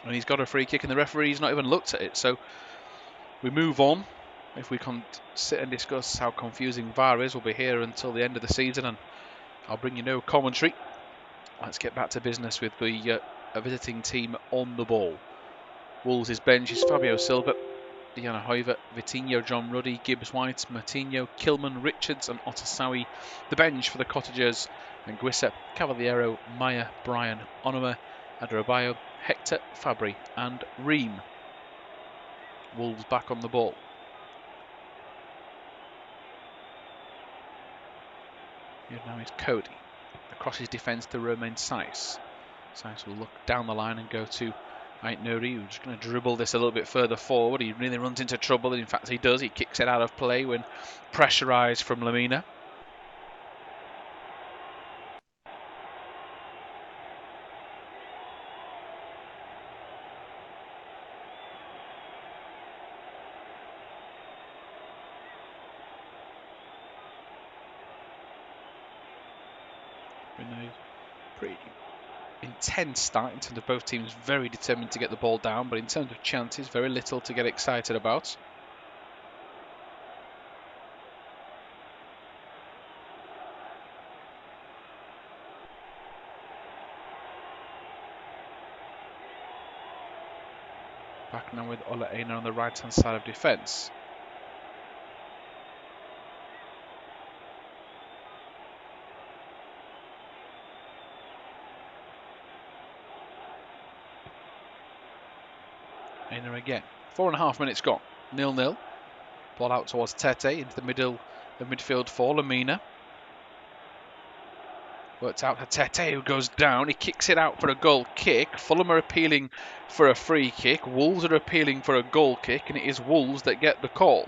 And he's got a free kick and the referee's not even looked at it. So we move on. If we can sit and discuss how confusing VAR is, we'll be here until the end of the season and I'll bring you no commentary. Let's get back to business with the visiting team on the ball. Wolves' bench is Fabio Silva, Diana Hoiver, Vitinho, John Ruddy, Gibbs White, Martinho, Kilman, Richards and Otasawi. The bench for the Cottagers and Guissa, Cavaliero, Maya, Bryan, Onuma, Adrabayo, Hector, Fabry and Ream. Wolves back on the ball. Here now is Cody. Across his defence to Romain Saiss. Saiss will look down the line and go to Ait Nouri, who's going to dribble this a little bit further forward. He really runs into trouble. In fact, he does. He kicks it out of play when pressurised from Lamina. Been a pretty intense start in terms of both teams very determined to get the ball down, but in terms of chances, very little to get excited about. Back now with Ola Aina on the right-hand side of defence. Aina again. 4.5 minutes gone. 0-0. Ball out towards Tete into the middle of midfield for Lamina. Worked out to Tete, who goes down. He kicks it out for a goal kick. Fulham are appealing for a free kick. Wolves are appealing for a goal kick, and it is Wolves that get the call.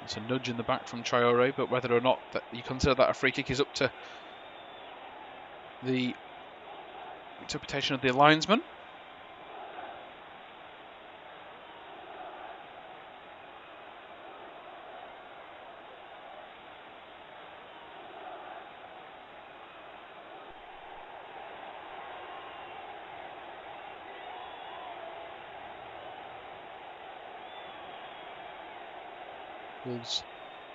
That's a nudge in the back from Traore, but whether or not that you consider that a free kick is up to the interpretation of the linesman. Wolves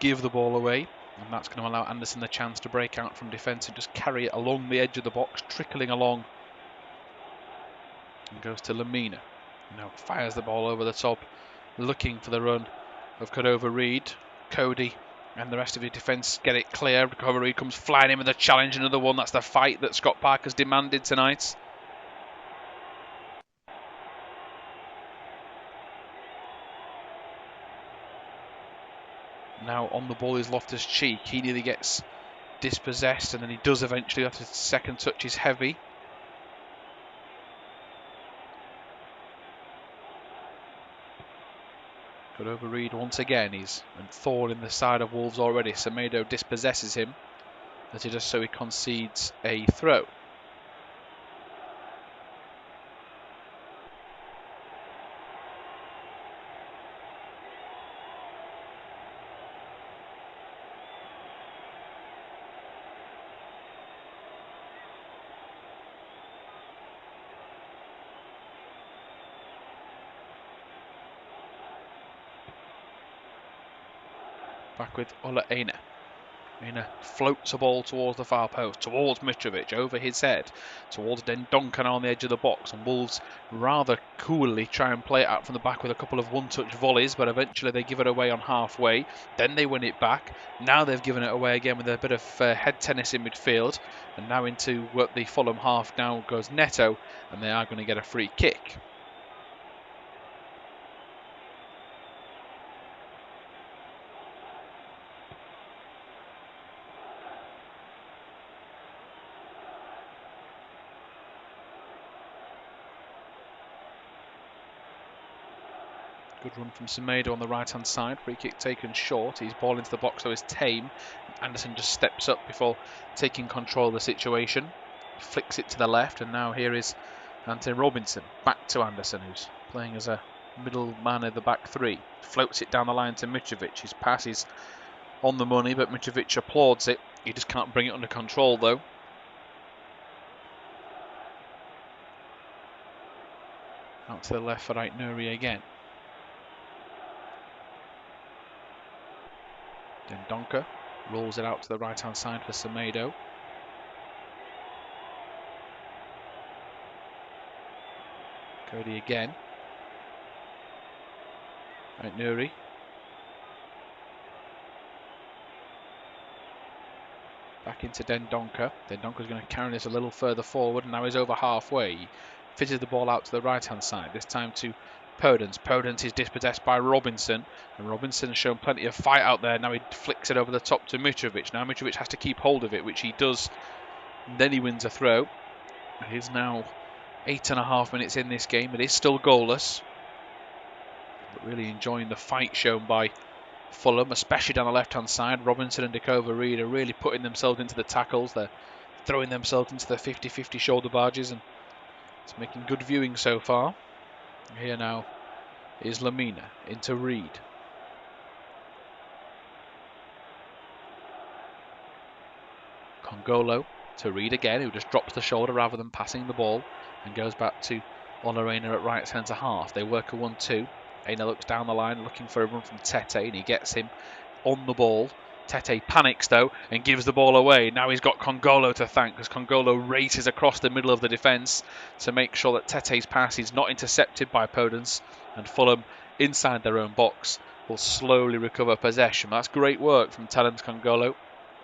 give the ball away, and that's going to allow Anderson the chance to break out from defence and just carry it along the edge of the box, trickling along, and goes to Lamina. Now fires the ball over the top, looking for the run of Cordova Reed. Cody and the rest of his defence get it clear. Cordova Reed comes flying in with a challenge, another one. That's the fight that Scott Parker's demanded tonight. Now on the ball is Loftus-Cheek. He nearly gets dispossessed, and then he does eventually after his second touch is heavy. Cordova Reed once again. He's a thorn in the side of Wolves already. Semedo dispossesses him as he does so. He concedes a throw. Back with Ola Aina. Aina floats a ball towards the far post, towards Mitrovic, over his head, towards Dendonkan on the edge of the box. And Wolves rather coolly try and play it out from the back with a couple of one-touch volleys, but eventually they give it away on halfway. Then they win it back. Now they've given it away again with a bit of head tennis in midfield. And now into the Fulham half now goes Neto, and they are going to get a free kick. Good run from Semedo on the right-hand side. Free kick taken short. He's ball into the box, so is Tame. Anderson just steps up before taking control of the situation. Flicks it to the left, and now here is Anthony Robinson. Back to Anderson, who's playing as a middle man of the back three. Floats it down the line to Mitrovic. His pass is on the money, but Mitrovic applauds it. He just can't bring it under control, though. Out to the left for Nuri again. Then Donker rolls it out to the right-hand side for Semedo. Cody again. Nuri. Back into Dendonker. Dendonker's going to carry this a little further forward, and now he's over halfway. He fitted the ball out to the right-hand side, this time to Podence. Podence is dispossessed by Robinson, and Robinson has shown plenty of fight out there. Now he flicks it over the top to Mitrovic. Now Mitrovic has to keep hold of it, which he does. Then he wins a throw. It is now 8.5 minutes in this game. It is still goalless, but really enjoying the fight shown by Fulham, especially down the left-hand side. Robinson and Dakova Reed are really putting themselves into the tackles. They're throwing themselves into the 50-50 shoulder barges, and it's making good viewing so far. Here now is Lamina into Reed. Congolo to Reed again, who just drops the shoulder rather than passing the ball, and goes back to Olarena at right centre half. They work a 1-2. Aina looks down the line looking for a run from Tete, and he gets him on the ball. Tete panics though and gives the ball away. Now he's got Congolo to thank, because Congolo races across the middle of the defence to make sure that Tete's pass is not intercepted by Podence, and Fulham inside their own box will slowly recover possession. That's great work from Talent Congolo,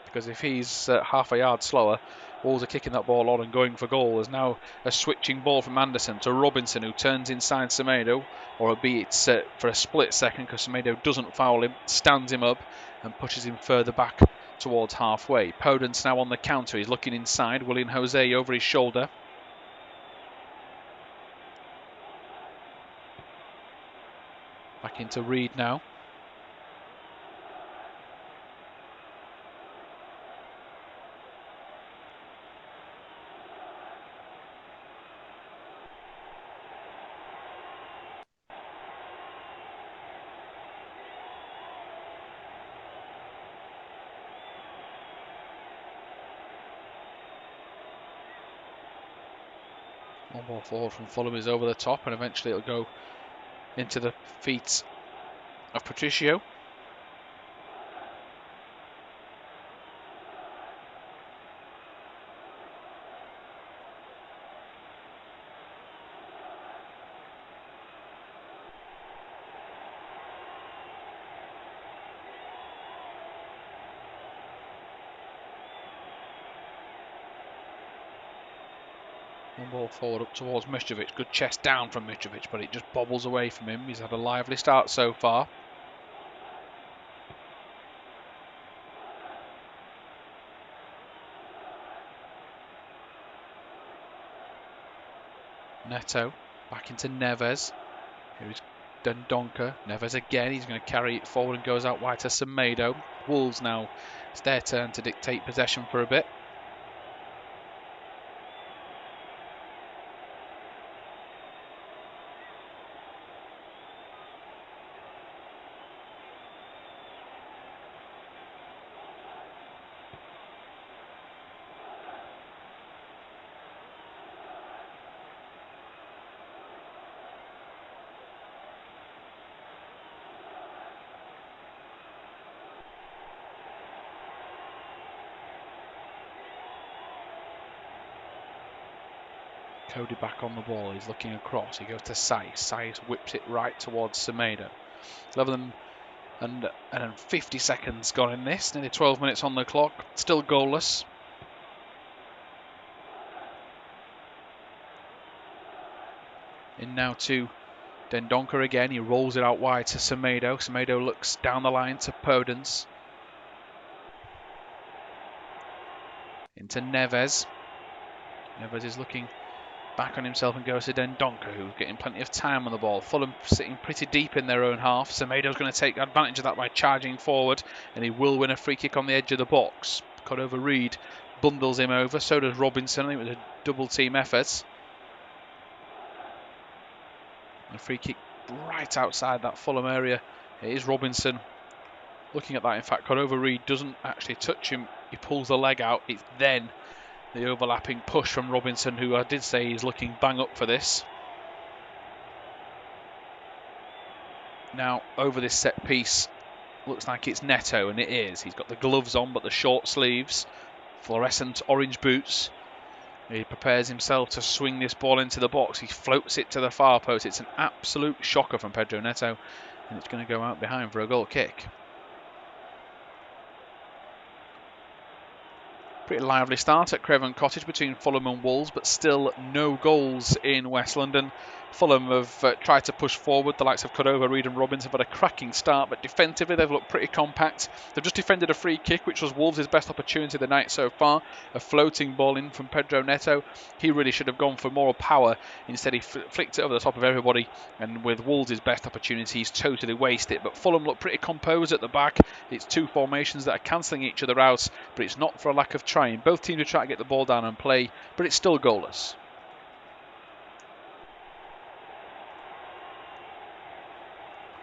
because if he's half a yard slower, Wolves are kicking that ball on and going for goal. There's now a switching ball from Anderson to Robinson, who turns inside Semedo, or albeit for a split second, because Semedo doesn't foul him, stands him up and pushes him further back towards halfway. Podence now on the counter. He's looking inside. William Jose over his shoulder. Back into Reed now. One ball forward from Fulham is over the top, and eventually it'll go into the feet of Patricio. One ball forward up towards Mitrovic. Good chest down from Mitrovic, but it just bobbles away from him. He's had a lively start so far. Neto back into Neves. Here is Dendonker. Neves again. He's going to carry it forward and goes out wide to Semedo. Wolves now, it's their turn to dictate possession for a bit. Cody back on the ball. He's looking across. He goes to Saiss. Saiss whips it right towards Semedo. 50 seconds gone in this. Nearly 12 minutes on the clock. Still goalless. In now to Dendonker again. He rolls it out wide to Semedo. Semedo looks down the line to Podence. Into Neves. Neves is looking back on himself and goes to Dendonker, who's getting plenty of time on the ball. Fulham sitting pretty deep in their own half. Semedo's going to take advantage of that by charging forward, and he will win a free kick on the edge of the box. Cut over Reed, bundles him over. So does Robinson. I think it was a double team effort. A free kick right outside that Fulham area. It is Robinson looking at that. In fact, cut over Reed doesn't actually touch him. He pulls the leg out. It's then the overlapping push from Robinson, who I did say he's looking bang up for this. Now, over this set piece, looks like it's Neto, and it is. He's got the gloves on, but the short sleeves, fluorescent orange boots. He prepares himself to swing this ball into the box. He floats it to the far post. It's an absolute shocker from Pedro Neto, and it's going to go out behind for a goal kick. Pretty lively start at Craven Cottage between Fulham and Wolves, but still no goals in West London. Fulham have tried to push forward. The likes of Cordova, Reid and Robbins have had a cracking start, but defensively they've looked pretty compact. They've just defended a free kick, which was Wolves' best opportunity of the night so far. A floating ball in from Pedro Neto. He really should have gone for more power. Instead, he flicked it over the top of everybody, and with Wolves' best opportunity, he's totally wasted it. But Fulham look pretty composed at the back. It's two formations that are cancelling each other out, but it's not for a lack of trying. Both teams are trying to get the ball down and play, but it's still goalless.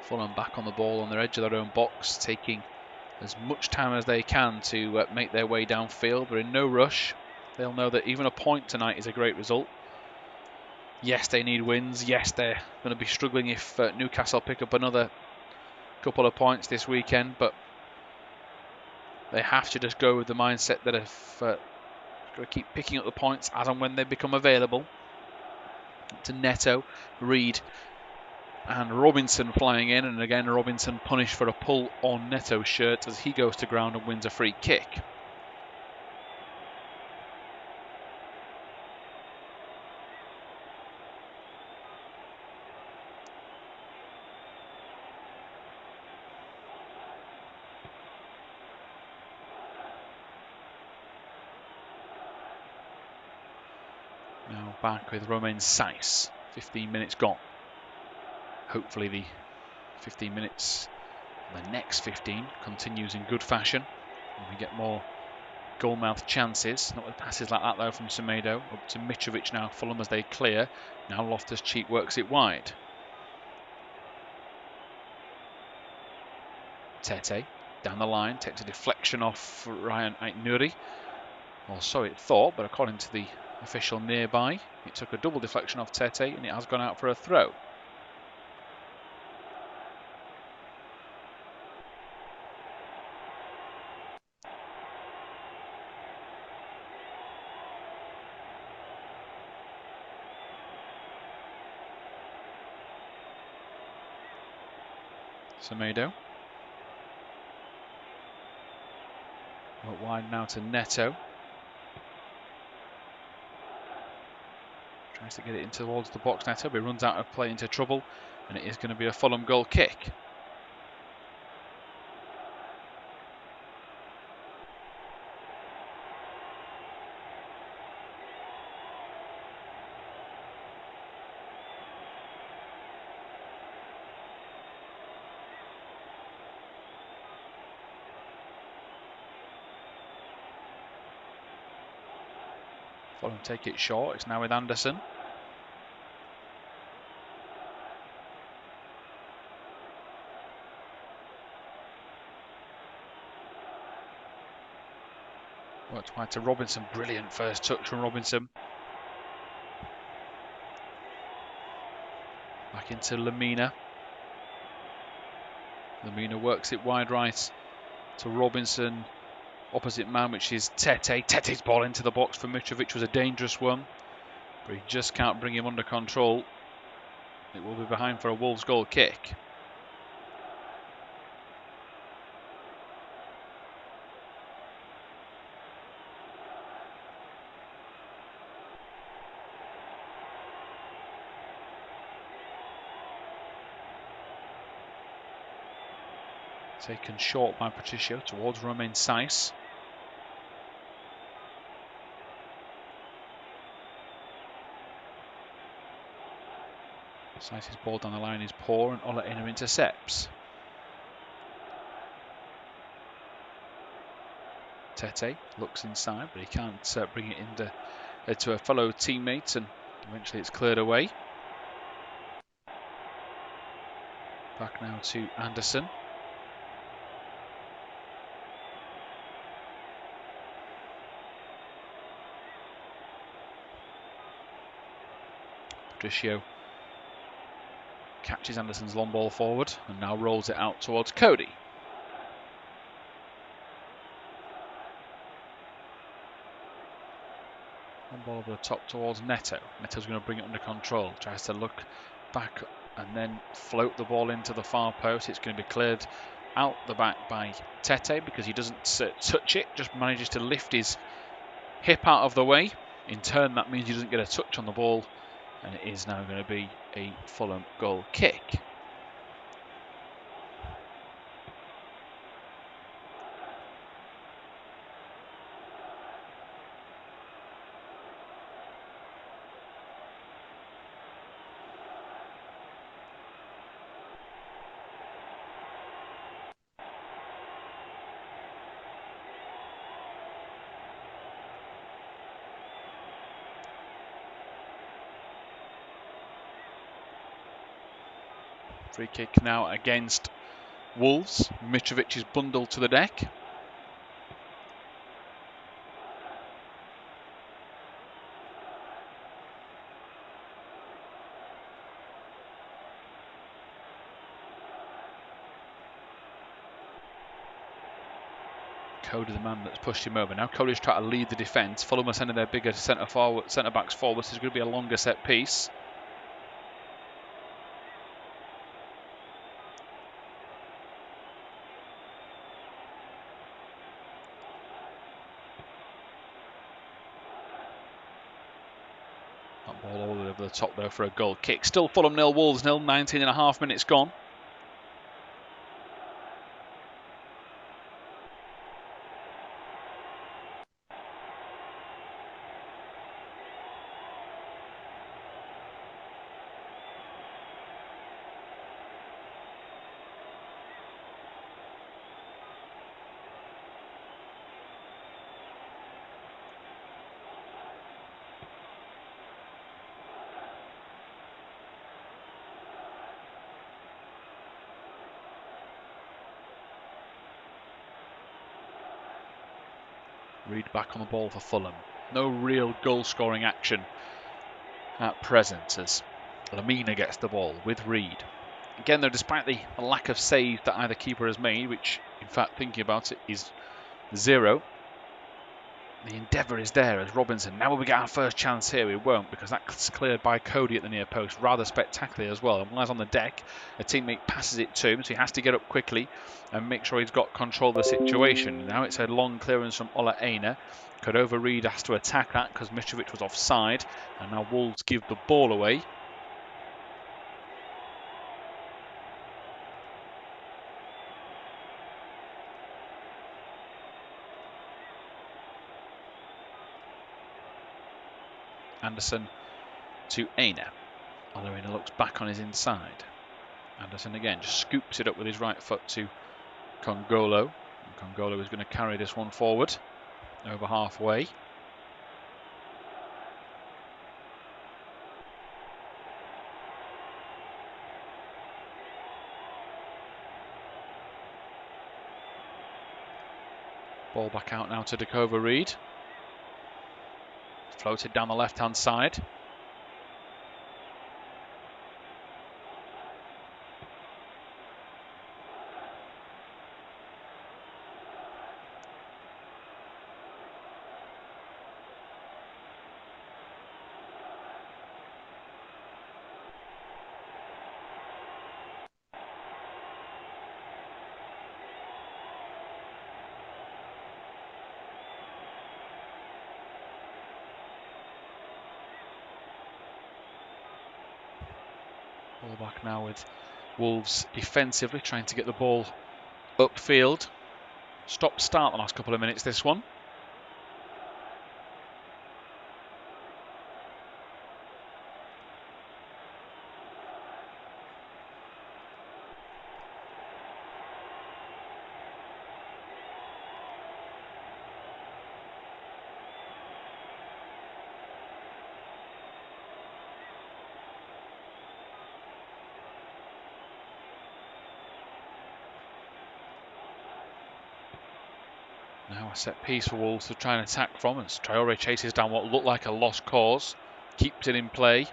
Fulham back on the ball on their edge of their own box, taking as much time as they can to make their way downfield. They're in no rush. They'll know that even a point tonight is a great result. Yes, they need wins. Yes, they're going to be struggling if Newcastle pick up another couple of points this weekend, but they have to just go with the mindset that if got to keep picking up the points as and when they become available. To Neto, Reid and Robinson flying in, and again Robinson punished for a pull on Neto's shirt as he goes to ground and wins a free kick. Now back with Romain Saiss. 15 minutes gone. Hopefully the 15 minutes, the next 15, continues in good fashion and we get more goal-mouth chances. Not with passes like that though from Semedo. Up to Mitrovic now. Fulham as they clear. Now Loftus-Cheek works it wide. Tete down the line. Takes a deflection off Ryan Aït-Nouri. Or so it thought, but according to the official nearby, it took a double deflection off Tete and it has gone out for a throw. Semedo. Work wide now to Neto. Tries to get it into towards the box. Neto, but he runs out of play into trouble, and it is going to be a Fulham goal kick. Fulham take it short. It's now with Anderson. Worked wide to Robinson. Brilliant first touch from Robinson. Back into Lamina. Lamina works it wide right to Robinson. Opposite man, which is Tete. Tete's ball into the box for Mitrovic was a dangerous one, but he just can't bring him under control. It will be behind for a Wolves goal kick. Taken short by Patricio towards Romain Saiss. Saiss' ball down the line is poor and Ola Ina intercepts. Tete looks inside, but he can't bring it into to a fellow teammate, and eventually it's cleared away. Back now to Anderson. Patricio catches Anderson's long ball forward and now rolls it out towards Cody. Long ball over the top towards Neto. Neto's going to bring it under control. Tries to look back and then float the ball into the far post. It's going to be cleared out the back by Tete because he doesn't touch it, just manages to lift his hip out of the way. In turn, that means he doesn't get a touch on the ball, and it is now going to be a Fulham goal kick. Free kick now against Wolves. Mitrovic is bundled to the deck. Cody, the man that's pushed him over. Now Cody's trying to lead the defence. Fulham are sending their bigger centre backs forward. So it's going to be a longer set piece. That ball all the way over the top there for a goal kick. Still Fulham 0, Wolves 0. 19.5 minutes gone. Reed back on the ball for Fulham. No real goal-scoring action at present as Lamina gets the ball with Reed. Again, though, despite the lack of saves that either keeper has made, which, in fact, thinking about it, is 0, the endeavour is there as Robinson. Now will we get our first chance here? We won't, because that's cleared by Cody at the near post rather spectacularly as well. And while he's on the deck, a teammate passes it to him, so he has to get up quickly and make sure he's got control of the situation. Now it's a long clearance from Ola Aina. Cordova Reed has to attack that because Mitrovic was offside, and now Wolves give the ball away. Anderson to Aina. Ola Aina looks back on his inside. Anderson again just scoops it up with his right foot to Congolo. And Congolo is going to carry this one forward over halfway. Ball back out now to Dakova Reed. Floated down the left-hand side. Ball back now with Wolves defensively trying to get the ball upfield. Stop-start the last couple of minutes, this one. Now a set piece for Wolves to try and attack from as Traore chases down what looked like a lost cause. Keeps it in play.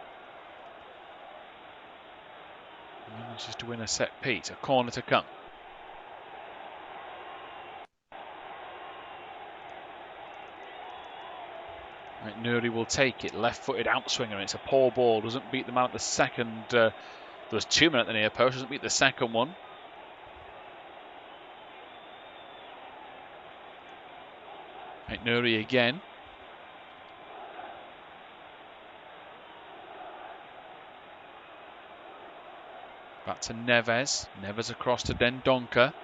Manages to win a set piece. A corner to come. Right, Nuri will take it. Left-footed outswinger. It's a poor ball. Doesn't beat the man at the second. There was 2 men at the near post. Doesn't beat the second one. Right, Nuri again. Back to Neves. Neves across to Dendoncker.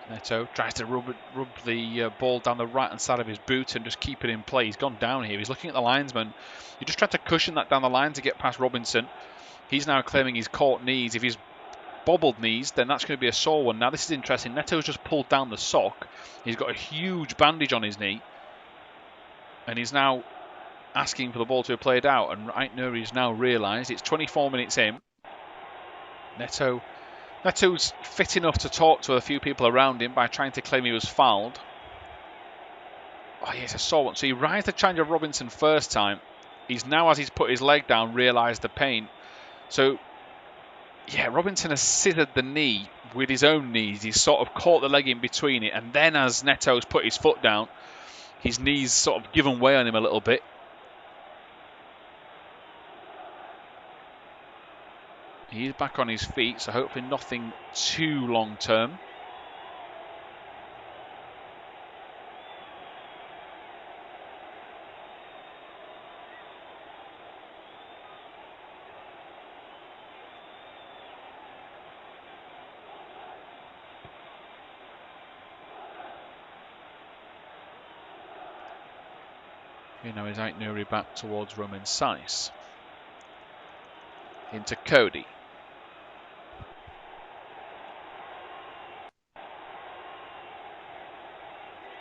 Neto tries to rub the ball down the right-hand side of his boot and just keep it in play. He's gone down here. He's looking at the linesman. He just tried to cushion that down the line to get past Robinson. He's now claiming he's caught knees. If he's bobbled knees, then that's going to be a sore one. Now, this is interesting. Neto's just pulled down the sock. He's got a huge bandage on his knee. And he's now asking for the ball to be played out. And Ait Nouri's now realised it's 24 minutes in. Neto's fit enough to talk to a few people around him by trying to claim he was fouled. Oh, yes, I saw one. So he rised the challenge of Robinson first time. He's now, as he's put his leg down, realised the pain. So, yeah, Robinson has scissored the knee with his own knees. He's sort of caught the leg in between it. And then as Neto's put his foot down, his knees sort of given way on him a little bit. He is back on his feet, so hopefully nothing too long term. Here now is Ait Nouri back towards Roman Saiss. Into Cody.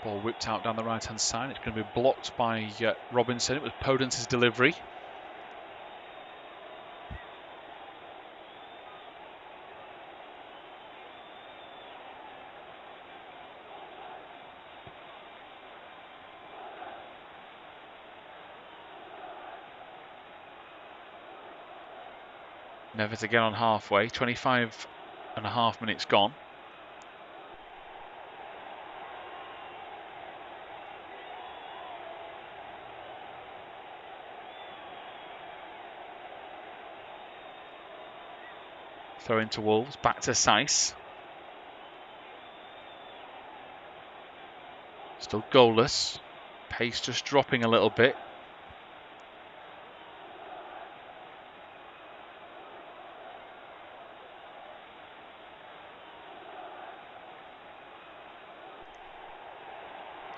Ball whipped out down the right-hand side. It's going to be blocked by Robinson. It was Podence's delivery. Neves again on halfway. 25.5 minutes gone. Throw into Wolves, back to Saiss. Still goalless. Pace just dropping a little bit.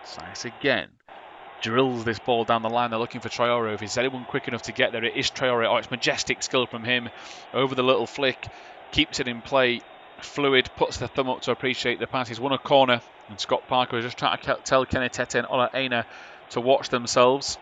Saiss again. Drills this ball down the line. They're looking for Traore. If is anyone quick enough to get there, it is Traore. Oh, it's majestic skill from him. Over the little flick. Keeps it in play. Fluid. Puts the thumb up to appreciate the pass. He's won a corner. And Scott Parker is just trying to tell Kenny Tete and Ola Aina to watch themselves.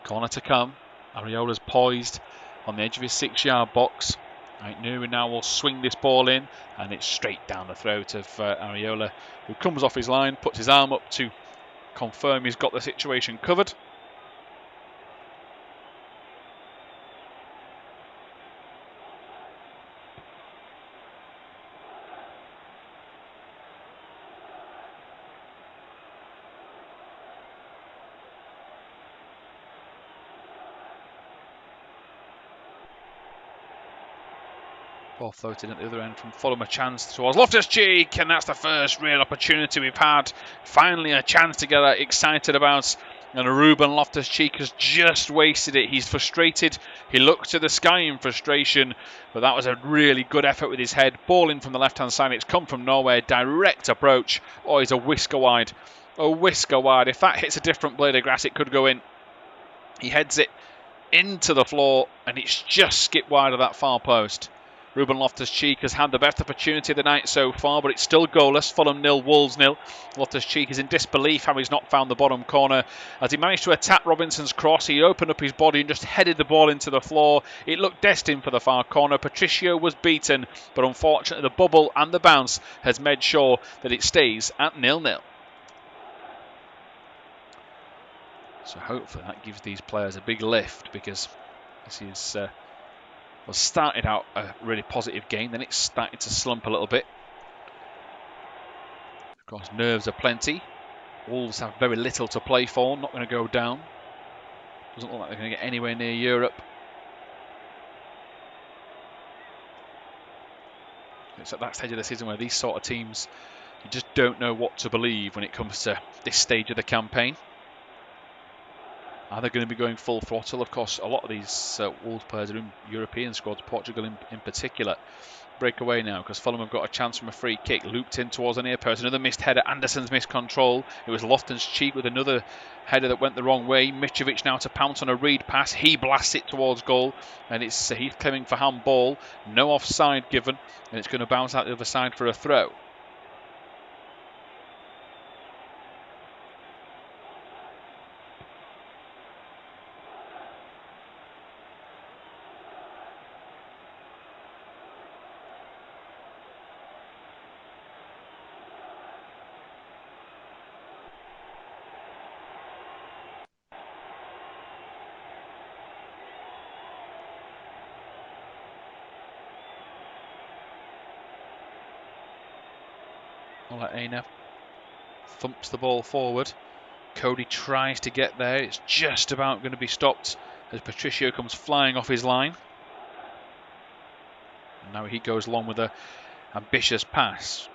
Corner to come. Areola's poised on the edge of his 6-yard box. Ait Nouri now will swing this ball in, and it's straight down the throat of Areola, who comes off his line, puts his arm up to confirm he's got the situation covered. Ball floated at the other end from Fulham, a chance towards Loftus-Cheek, and that's the first real opportunity we've had. Finally a chance to get excited about, and Ruben Loftus-Cheek has just wasted it. He's frustrated. He looked to the sky in frustration, but that was a really good effort with his head. Ball in from the left-hand side. It's come from nowhere. Direct approach. Oh, he's a whisker wide. A whisker wide. If that hits a different blade of grass, it could go in. He heads it into the floor, and it's just skipped wide of that far post. Ruben Loftus-Cheek has had the best opportunity of the night so far, but it's still goalless. Fulham 0, Wolves 0. Loftus-Cheek is in disbelief how he's not found the bottom corner. As he managed to attack Robinson's cross, he opened up his body and just headed the ball into the floor. It looked destined for the far corner. Patricio was beaten, but unfortunately the bubble and the bounce has made sure that it stays at 0-0. So hopefully that gives these players a big lift, because this is started out a really positive game, then it started to slump a little bit. Of course, nerves are plenty. Wolves have very little to play for, not going to go down. Doesn't look like they're going to get anywhere near Europe. It's at that stage of the season where these sort of teams, you just don't know what to believe when it comes to this stage of the campaign. Are they going to be going full throttle? Of course, a lot of these Wolves players are in European squads, Portugal in particular. Breakaway now, because Fulham have got a chance from a free kick. Looped in towards the near post. Another missed header. Anderson's missed control. It was Loftus-Cheek with another header that went the wrong way. Mitrovic now to pounce on a Reed pass. He blasts it towards goal, and it's he's claiming for handball. No offside given, and it's going to bounce out the other side for a throw. Ola Aina thumps the ball forward. Cody tries to get there. It's just about going to be stopped as Patricio comes flying off his line. And now he goes along with an ambitious pass.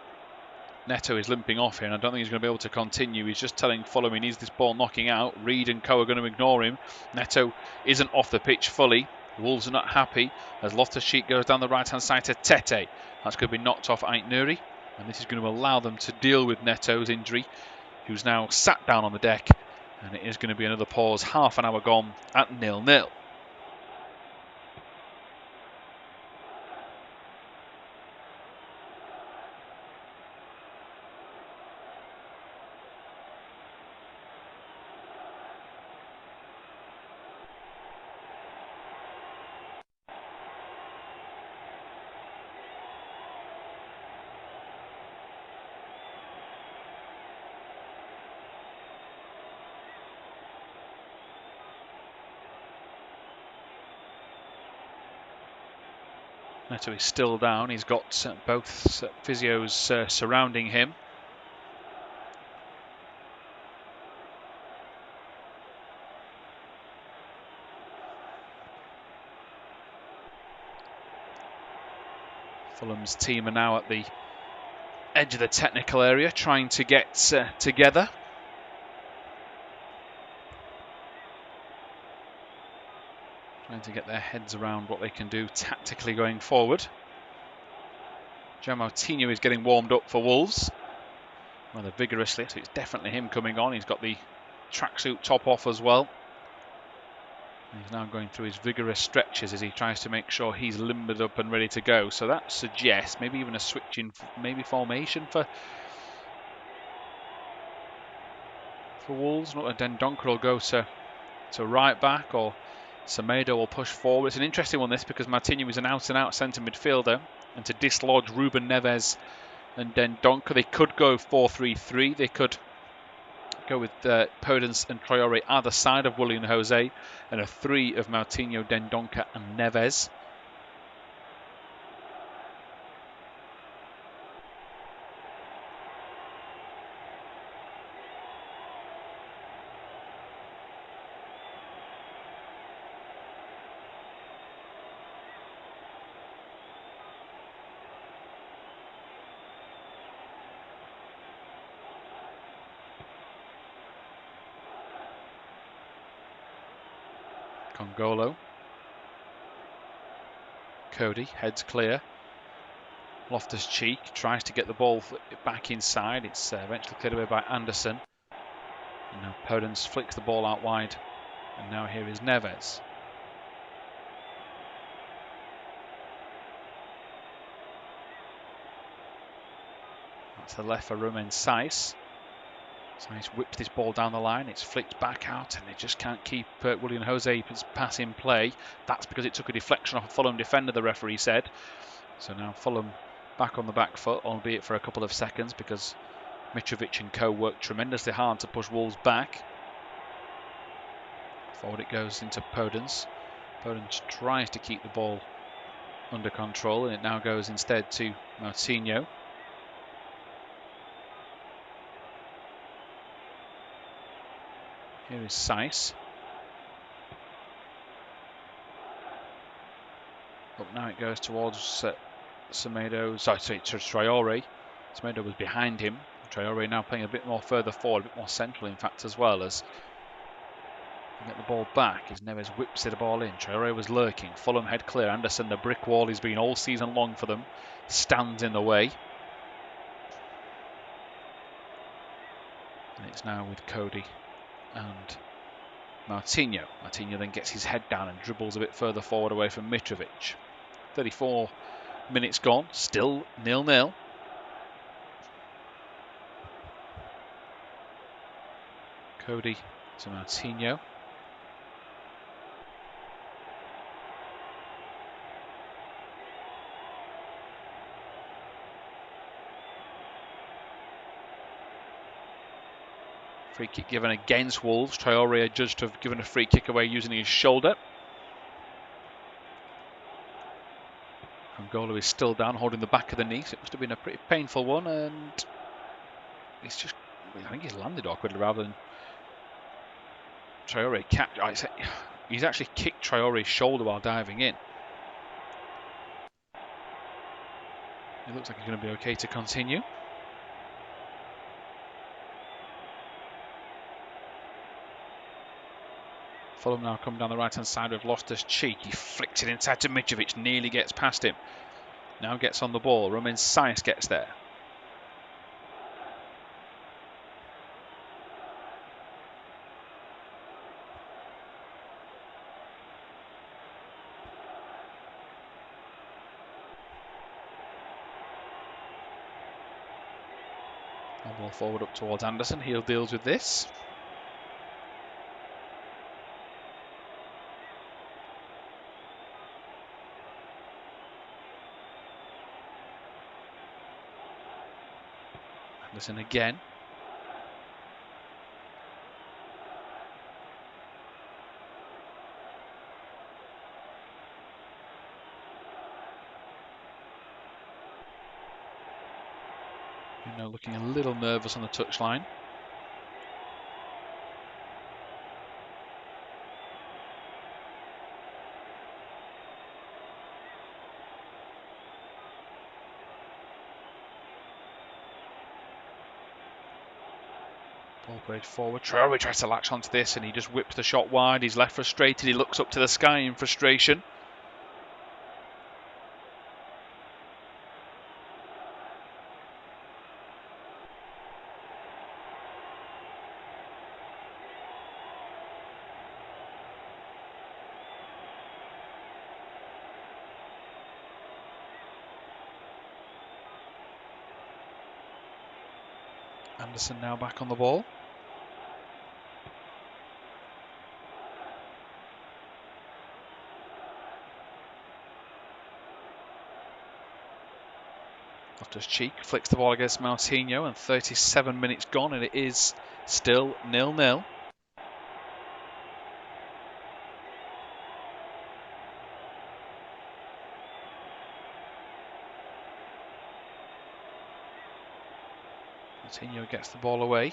Neto is limping off here, and I don't think he's going to be able to continue. He's just telling Fulham he needs this ball knocking out. Reed and co are going to ignore him. Neto isn't off the pitch fully. Wolves are not happy as Loftus-Cheek goes down the right-hand side to Tete. That's going to be knocked off Ait Nuri, and this is going to allow them to deal with Neto's injury, who's now sat down on the deck, and it is going to be another pause. Half an hour gone at 0-0. Neto is still down. He's got both physios surrounding him. Fulham's team are now at the edge of the technical area, trying to get together. Trying to get their heads around what they can do tactically going forward. João Moutinho is getting warmed up for Wolves rather vigorously, so it's definitely him coming on. He's got the tracksuit top off as well. He's now going through his vigorous stretches as he tries to make sure he's limbered up and ready to go. So that suggests maybe even a switch in maybe formation for Wolves. Not a Dendoncker will go to right back, or Semedo will push forward. It's an interesting one, this, because Moutinho is an out-and-out centre midfielder, and to dislodge Ruben Neves and Dendoncker, they could go 4-3-3. They could go with Podence and Traore either side of Willian Jose, and a 3 of Moutinho, Dendoncker and Neves. Congolo. Cody heads clear. Loftus-Cheek tries to get the ball back inside. It's eventually cleared away by Anderson. And now Podence flicks the ball out wide. And now here is Neves. to the left for Romain Saiss. Saiss whips this ball down the line. It's flicked back out, and they just can't keep William Jose's pass in play. That's because it took a deflection off a Fulham defender, the referee said. So now Fulham back on the back foot, albeit for a couple of seconds, because Mitrovic and co worked tremendously hard to push Wolves back. Forward it goes into Podence. Podence tries to keep the ball under control, and it now goes instead to Moutinho. Here is Saiss. Up now it goes towards Semedo. Sorry, to Traore. Semedo was behind him. Traore now playing a bit more further forward, a bit more central, in fact, as well, as they get the ball back as Neves whips the ball in. Traore was lurking. Fulham head clear. Anderson, the brick wall he's been all season long for them, stands in the way. And it's now with Cody and Moutinho. Moutinho then gets his head down and dribbles a bit further forward away from Mitrovic. 34 minutes gone, still 0-0. Cody to Moutinho. Free kick given against Wolves. Traore adjudged to have given a free kick away using his shoulder. Angola is still down, holding the back of the knee, so it must have been a pretty painful one, and I think he's landed awkwardly rather than Traore he's actually kicked Traore's shoulder while diving in. It looks like he's going to be okay to continue. Fulham now come down the right-hand side with Loftus-Cheek. He flicks it inside to Mitrovic, nearly gets past him. Now gets on the ball. Romain Saiss gets there. On ball forward up towards Anderson. He deals with this. Anderson again. Looking a little nervous on the touchline. Ball played forward. Traore tries to latch onto this and he just whips the shot wide. He's left frustrated. He looks up to the sky in frustration. Anderson now back on the ball. Loftus-Cheek flicks the ball against Moutinho, and 37 minutes gone, and it is still 0-0. Moutinho gets the ball away.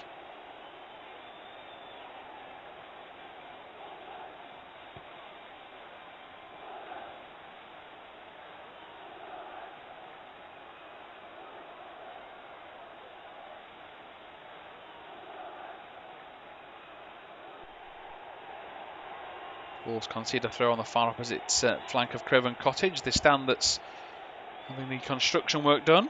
Wolves concede a throw on the far opposite flank of Craven Cottage, the stand that's having the construction work done.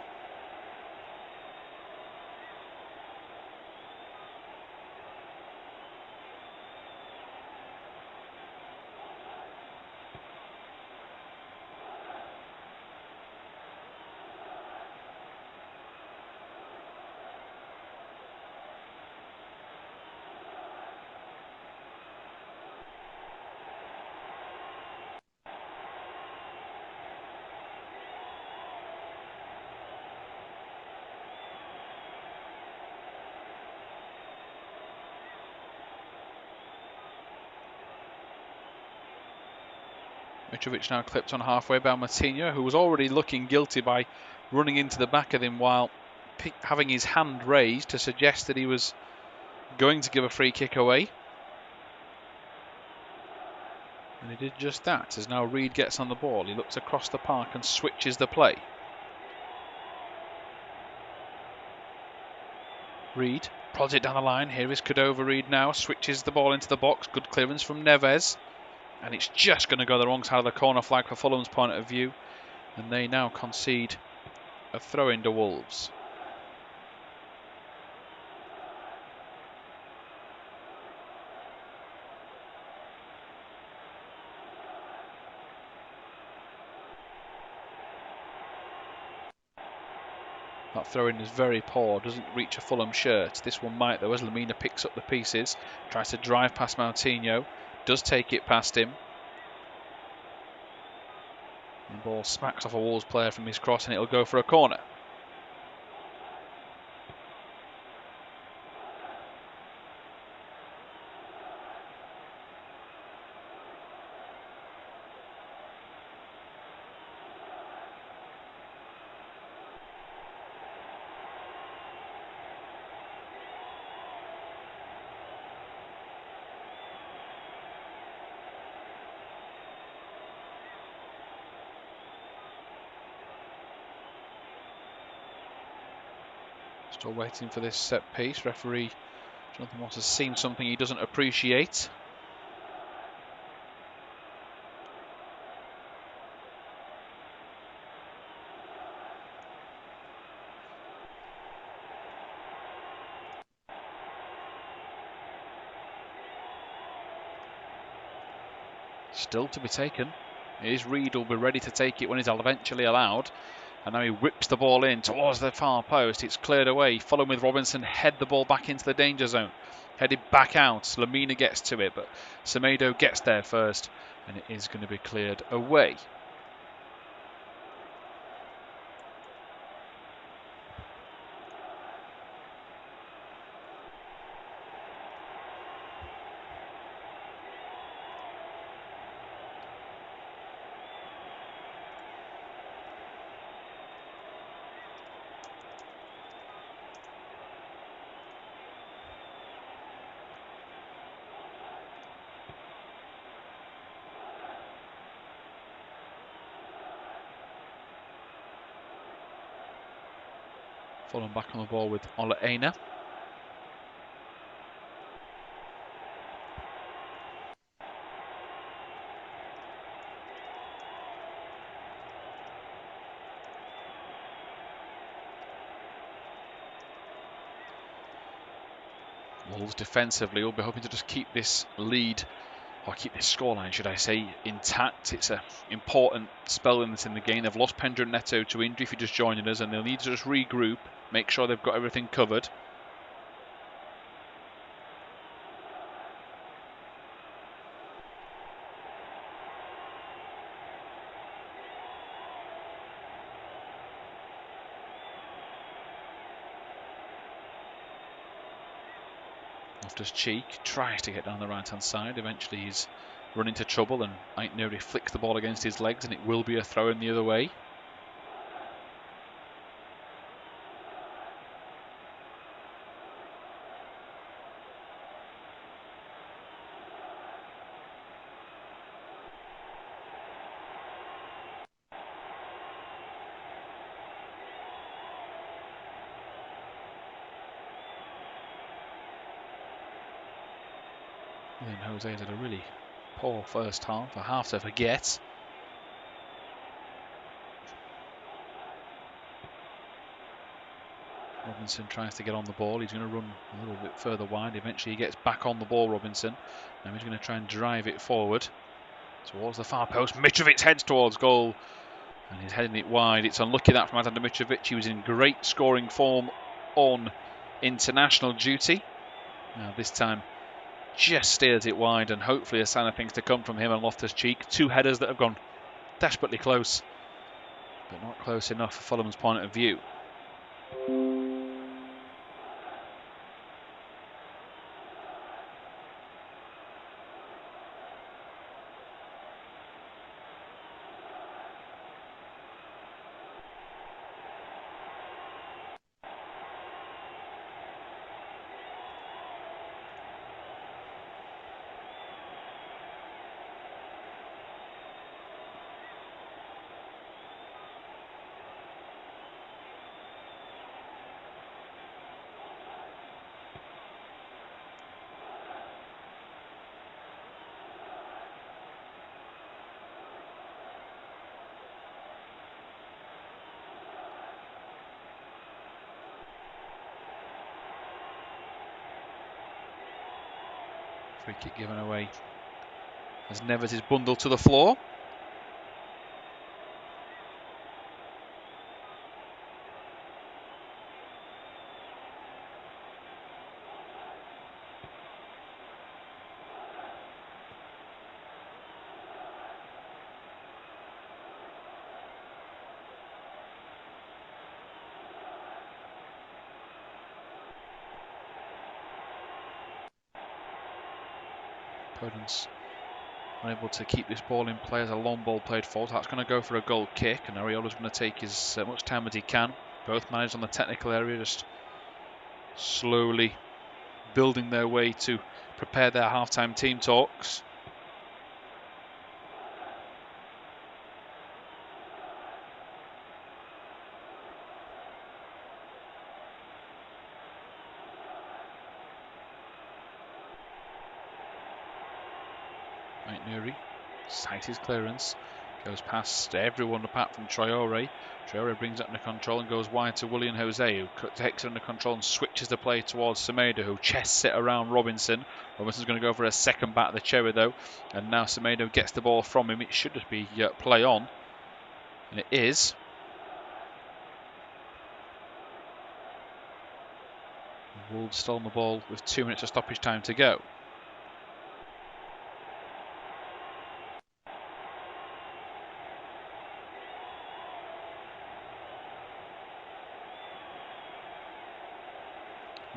Mitrovic now clipped on halfway by Martinho, who was already looking guilty by running into the back of him while having his hand raised to suggest that he was going to give a free kick away. And he did just that, as now Reed gets on the ball. He looks across the park and switches the play. Reed prods it down the line. Here is Cordova-Reed now. Switches the ball into the box. Good clearance from Neves. And it's just going to go the wrong side of the corner flag for Fulham's point of view. And they now concede a throw into Wolves. That throw-in is very poor, doesn't reach a Fulham shirt. This one might though, as Lamina picks up the pieces, tries to drive past Moutinho, does take it past him. And the ball smacks off a Wolves player from his cross and it'll go for a corner. Still waiting for this set piece. Referee Jonathan Moss has seen something he doesn't appreciate. Still to be taken. His Reed will be ready to take it when he's eventually allowed. And now he whips the ball in towards the far post. It's cleared away. Fulham with Robinson head the ball back into the danger zone. Headed back out. Lamina gets to it, but Semedo gets there first. And it is going to be cleared away. Fulham back on the ball with Ola Aina. Wolves defensively will be hoping to just keep this lead, or keep this scoreline, should I say, intact. It's an important spell in the game. They've lost Pendra Neto to injury, if you're just joining us, and they'll need to just regroup, make sure they've got everything covered. Loftus-Cheek tries to get down the right-hand side. Eventually he's run into trouble and Ait Nouri flicks the ball against his legs and it will be a throw in the other way. And then Jose's had a really poor first half, a half to forget. Robinson tries to get on the ball. He's going to run a little bit further wide. Eventually he gets back on the ball, Robinson. Now he's going to try and drive it forward towards the far post. Mitrovic heads towards goal and he's heading it wide. It's unlucky that from Adam Mitrovic. He was in great scoring form on international duty. Now this time just steers it wide and hopefully a sign of things to come from him and Loftus-Cheek. Two headers that have gone desperately close, but not close enough for Fulham's point of view. Free kick given away as Neves is bundled to the floor. Podence unable to keep this ball in play as a long ball played forward. That's going to go for a goal kick, and Ariola's going to take as much time as he can. Both managers on the technical area just slowly building their way to prepare their half-time team talks. Right, Nuri sights his clearance, goes past everyone apart from Traore. Traore brings it under control and goes wide to Willian Jose, who takes it under control and switches the play towards Semedo, who chests it around Robinson. Robinson's going to go for a second bat of the cherry though, and now Semedo gets the ball from him. It should just be play on, and it is. Wolves still on the ball with 2 minutes of stoppage time to go.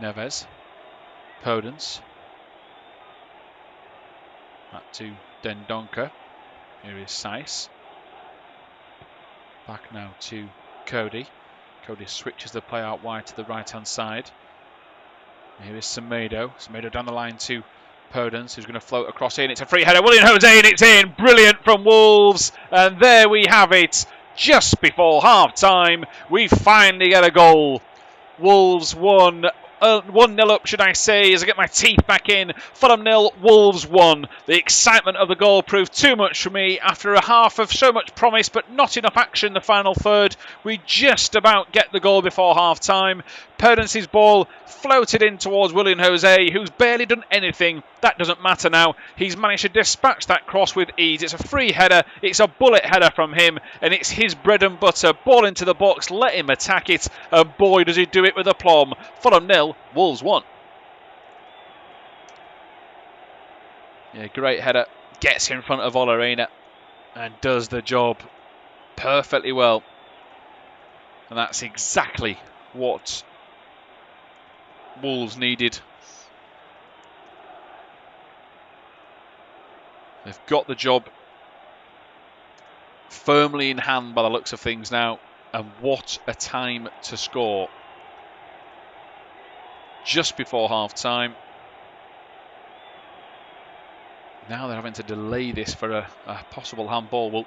Neves, Podence, back to Dendoncker. Here is Saiss. Back now to Cody. Cody switches the play out wide to the right-hand side. Here is Semedo. Semedo down the line to Podence, who's going to float across in. It's a free header. Willian Jose, and it's in. Brilliant from Wolves. And there we have it. Just before half-time, we finally get a goal. Wolves won. 1-0 up, should I say, as I get my teeth back in. Fulham 0, Wolves 1. The excitement of the goal proved too much for me. After a half of so much promise, but not enough action in the final third, we just about get the goal before half-time. Podence's ball floated in towards Willian Jose, who's barely done anything. That doesn't matter now. He's managed to dispatch that cross with ease. It's a free header. It's a bullet header from him, and it's his bread and butter. Ball into the box. Let him attack it, and boy, does he do it with aplomb. Fulham 0, Wolves 1. Yeah, great header. Gets in front of Olarena and does the job perfectly well. And that's exactly what Wolves needed. They've got the job firmly in hand by the looks of things now. And what a time to score. Just before half-time. Now they're having to delay this for a possible handball. Well,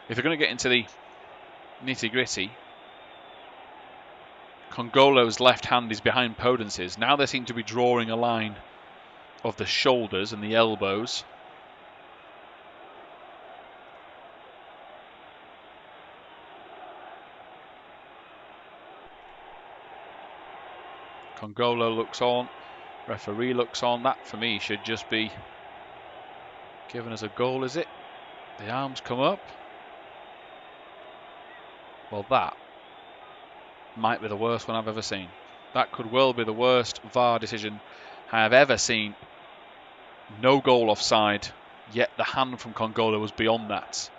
if they're going to get into the nitty-gritty, Congolo's left hand is behind Podence's. Now they seem to be drawing a line of the shoulders and the elbows. Congolo looks on. Referee looks on. That, for me, should just be given as a goal, is it? The arms come up. Well, that might be the worst one I've ever seen. That could well be the worst VAR decision I have ever seen. No goal offside, yet the hand from Congolo was beyond that.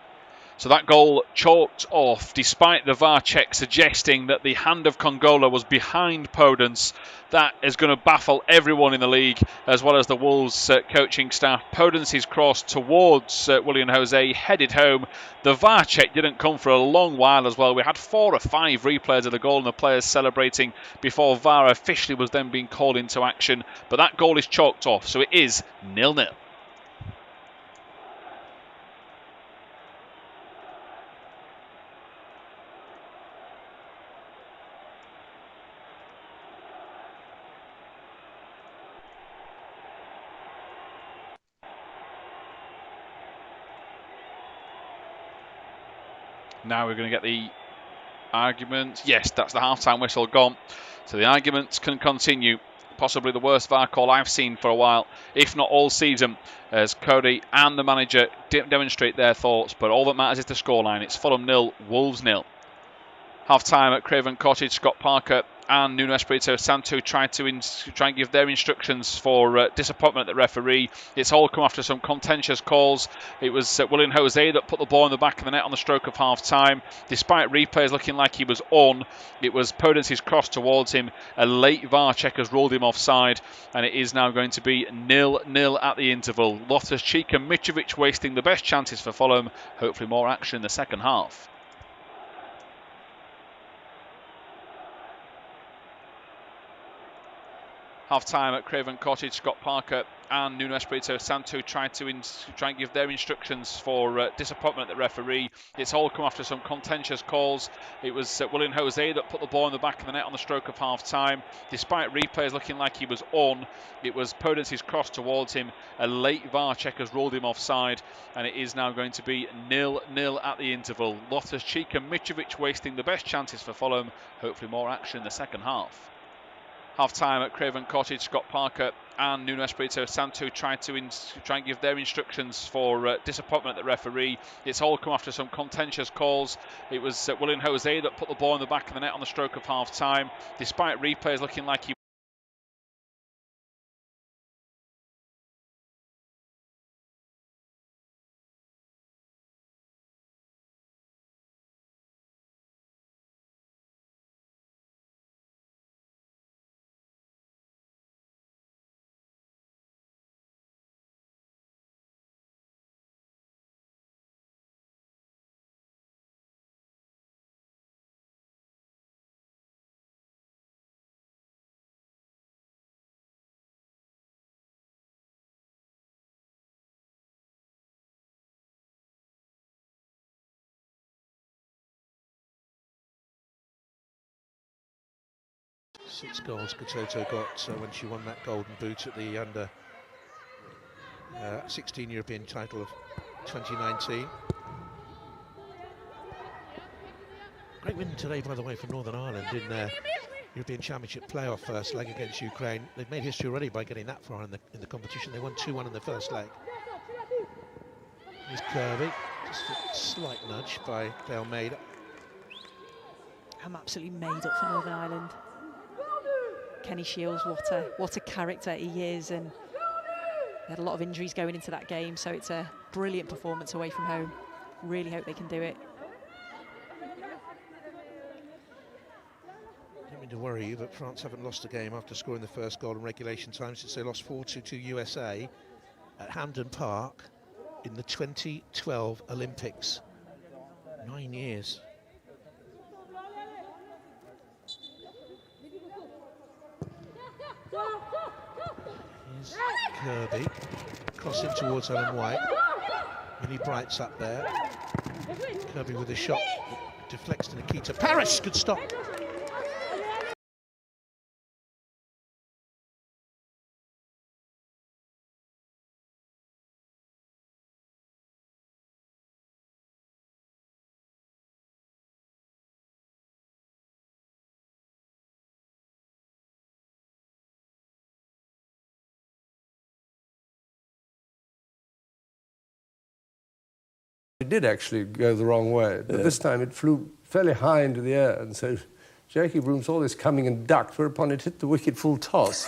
So that goal chalked off, despite the VAR check suggesting that the hand of Congolo was behind Podence. That is going to baffle everyone in the league, as well as the Wolves coaching staff. Podence's cross towards Willian Jose, headed home. The VAR check didn't come for a long while as well. We had 4 or 5 replays of the goal and the players celebrating before VAR officially was then being called into action. But that goal is chalked off, so it is 0-0. Now we're going to get the argument. Yes, that's the half-time whistle gone. So the arguments can continue. possibly the worst VAR call I've seen for a while, if not all season, as Cody and the manager demonstrate their thoughts. But all that matters is the scoreline. It's Fulham 0, Wolves 0. Half-time at Craven Cottage, Scott Parker and Nuno Espirito Santo try and give their instructions for disappointment at the referee. It's all come after some contentious calls. It was William Jose that put the ball in the back of the net on the stroke of half-time. Despite replays looking like he was on, it was Podence's cross towards him. A late VAR check has ruled him offside, and it is now going to be 0-0 at the interval. Loftus-Cheek and Mitrovic wasting the best chances for Fulham. Hopefully more action in the second half. Half-time at Craven Cottage, Scott Parker and Nuno Espirito Santo try and give their instructions for disappointment at the referee. It's all come after some contentious calls. It was William Jose that put the ball in the back of the net on the stroke of half-time. Despite replays looking like he was on, it was Podence's cross towards him. A late VAR check has ruled him offside, and it is now going to be 0-0 at the interval. Loftus-Cheek and Mitrovic wasting the best chances for Fulham. Hopefully more action in the second half. Half-time at Craven Cottage, Scott Parker and Nuno Espirito Santo try and give their instructions for disappointment at the referee. It's all come after some contentious calls. It was William Jose that put the ball in the back of the net on the stroke of half-time. Despite replays looking like he Six goals Katoto got when she won that golden boot at the under 16 European title of 2019. Great win today, by the way, for Northern Ireland in European Championship playoff first leg against Ukraine. They've made history already by getting that far in the competition. They won 2-1 in the first leg. Here's Kirby, just a slight nudge by Dale Maida. I'm absolutely made up for Northern Ireland. Kenny Shields, what a character he is, and they had a lot of injuries going into that game, so it's a brilliant performance away from home. Really hope they can do it. Don't mean to worry you, but France haven't lost a game after scoring the first goal in regulation time since they lost 4-2 to USA at Hampden Park in the 2012 Olympics. 9 years. Here's Kirby, crossing towards Ellen White. Minnie Bright's up there. Kirby with a shot, deflects to Nikita. Paris, good stop. It did actually go the wrong way, but this time it flew fairly high into the air, and so Jackie Broome saw this coming and ducked, whereupon it hit the wicket full toss.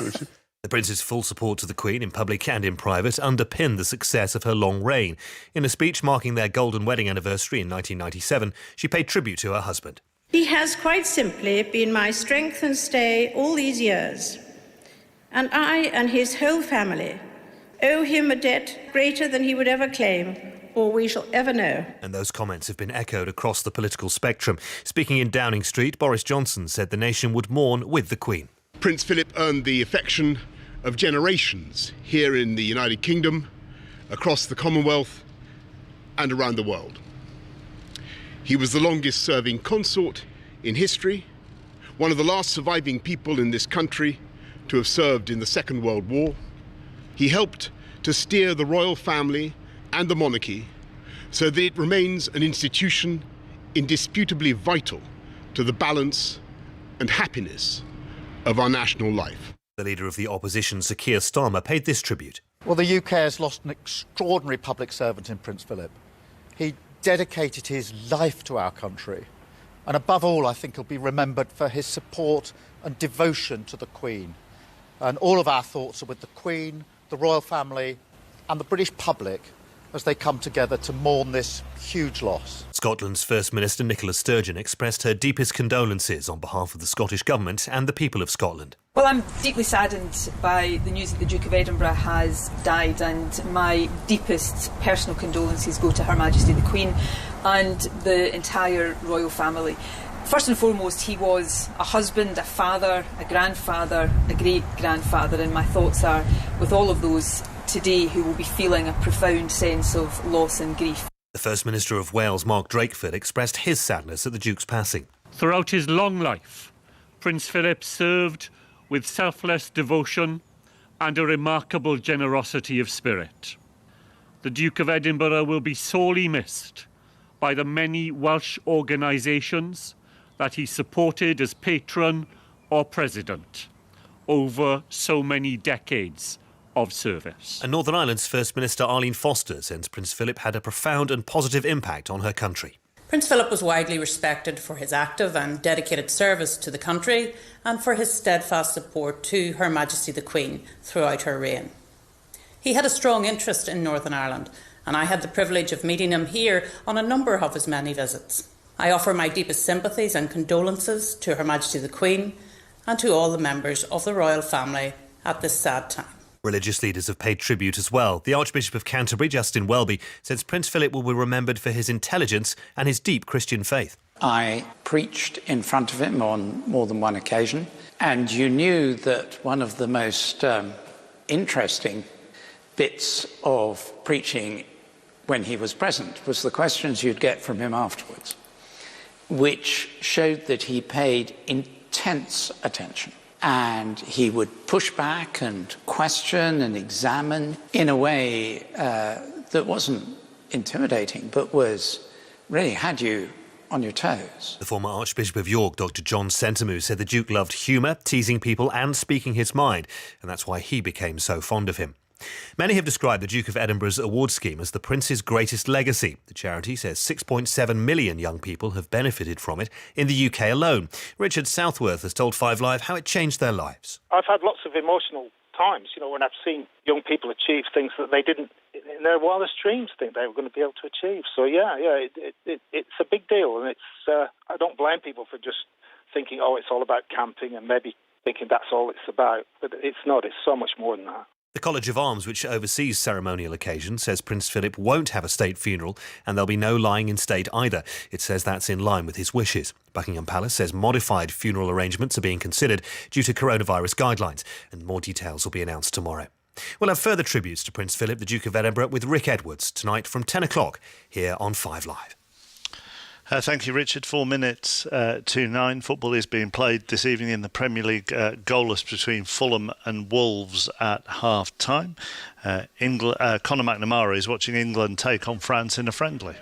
The Prince's full support to the Queen in public and in private underpinned the success of her long reign. In a speech marking their golden wedding anniversary in 1997, she paid tribute to her husband. He has quite simply been my strength and stay all these years, and I and his whole family owe him a debt greater than he would ever claim or we shall ever know. And those comments have been echoed across the political spectrum. Speaking in Downing Street, Boris Johnson said the nation would mourn with the Queen. Prince Philip earned the affection of generations here in the United Kingdom, across the Commonwealth and around the world. He was the longest serving consort in history, one of the last surviving people in this country to have served in the Second World War. He helped to steer the royal family and the monarchy so that it remains an institution indisputably vital to the balance and happiness of our national life. The leader of the opposition, Sir Keir Starmer, paid this tribute. Well, the UK has lost an extraordinary public servant in Prince Philip. He dedicated his life to our country. And above all, I think he'll be remembered for his support and devotion to the Queen. And all of our thoughts are with the Queen, the royal family and the British public as they come together to mourn this huge loss. Scotland's First Minister Nicola Sturgeon expressed her deepest condolences on behalf of the Scottish Government and the people of Scotland. Well, I'm deeply saddened by the news that the Duke of Edinburgh has died, and my deepest personal condolences go to Her Majesty the Queen and the entire royal family. First and foremost, he was a husband, a father, a grandfather, a great-grandfather, and my thoughts are with all of those today who will be feeling a profound sense of loss and grief. The First Minister of Wales, Mark Drakeford, expressed his sadness at the Duke's passing. Throughout his long life, Prince Philip served with selfless devotion and a remarkable generosity of spirit. The Duke of Edinburgh will be sorely missed by the many Welsh organisations that he supported as patron or president over so many decades of service. And Northern Ireland's First Minister Arlene Foster says Prince Philip had a profound and positive impact on her country. Prince Philip was widely respected for his active and dedicated service to the country and for his steadfast support to Her Majesty the Queen throughout her reign. He had a strong interest in Northern Ireland, and I had the privilege of meeting him here on a number of his many visits. I offer my deepest sympathies and condolences to Her Majesty the Queen and to all the members of the royal family at this sad time. Religious leaders have paid tribute as well. The Archbishop of Canterbury, Justin Welby, says Prince Philip will be remembered for his intelligence and his deep Christian faith. I preached in front of him on more than one occasion, and you knew that one of the most interesting bits of preaching when he was present was the questions you'd get from him afterwards, which showed that he paid intense attention. And he would push back and question and examine in a way that wasn't intimidating, but was really had you on your toes. The former Archbishop of York, Dr. John Sentamu, said the Duke loved humour, teasing people and speaking his mind, and that's why he became so fond of him. Many have described the Duke of Edinburgh's award scheme as the Prince's greatest legacy. The charity says 6.7 million young people have benefited from it in the UK alone. Richard Southworth has told 5 Live how it changed their lives. I've had lots of emotional times, when I've seen young people achieve things that they didn't, in their wildest dreams, think they were going to be able to achieve. So, it's a big deal, and it's. I don't blame people for just thinking, it's all about camping, and maybe thinking that's all it's about. But it's not. It's so much more than that. The College of Arms, which oversees ceremonial occasions, says Prince Philip won't have a state funeral and there'll be no lying in state either. It says that's in line with his wishes. Buckingham Palace says modified funeral arrangements are being considered due to coronavirus guidelines, and more details will be announced tomorrow. We'll have further tributes to Prince Philip, the Duke of Edinburgh, with Rick Edwards tonight from 10 o'clock here on 5 Live. Thank you, Richard. 4 minutes to 9. Football is being played this evening in the Premier League, goalless between Fulham and Wolves at half-time. Conor McNamara is watching England take on France in a friendly.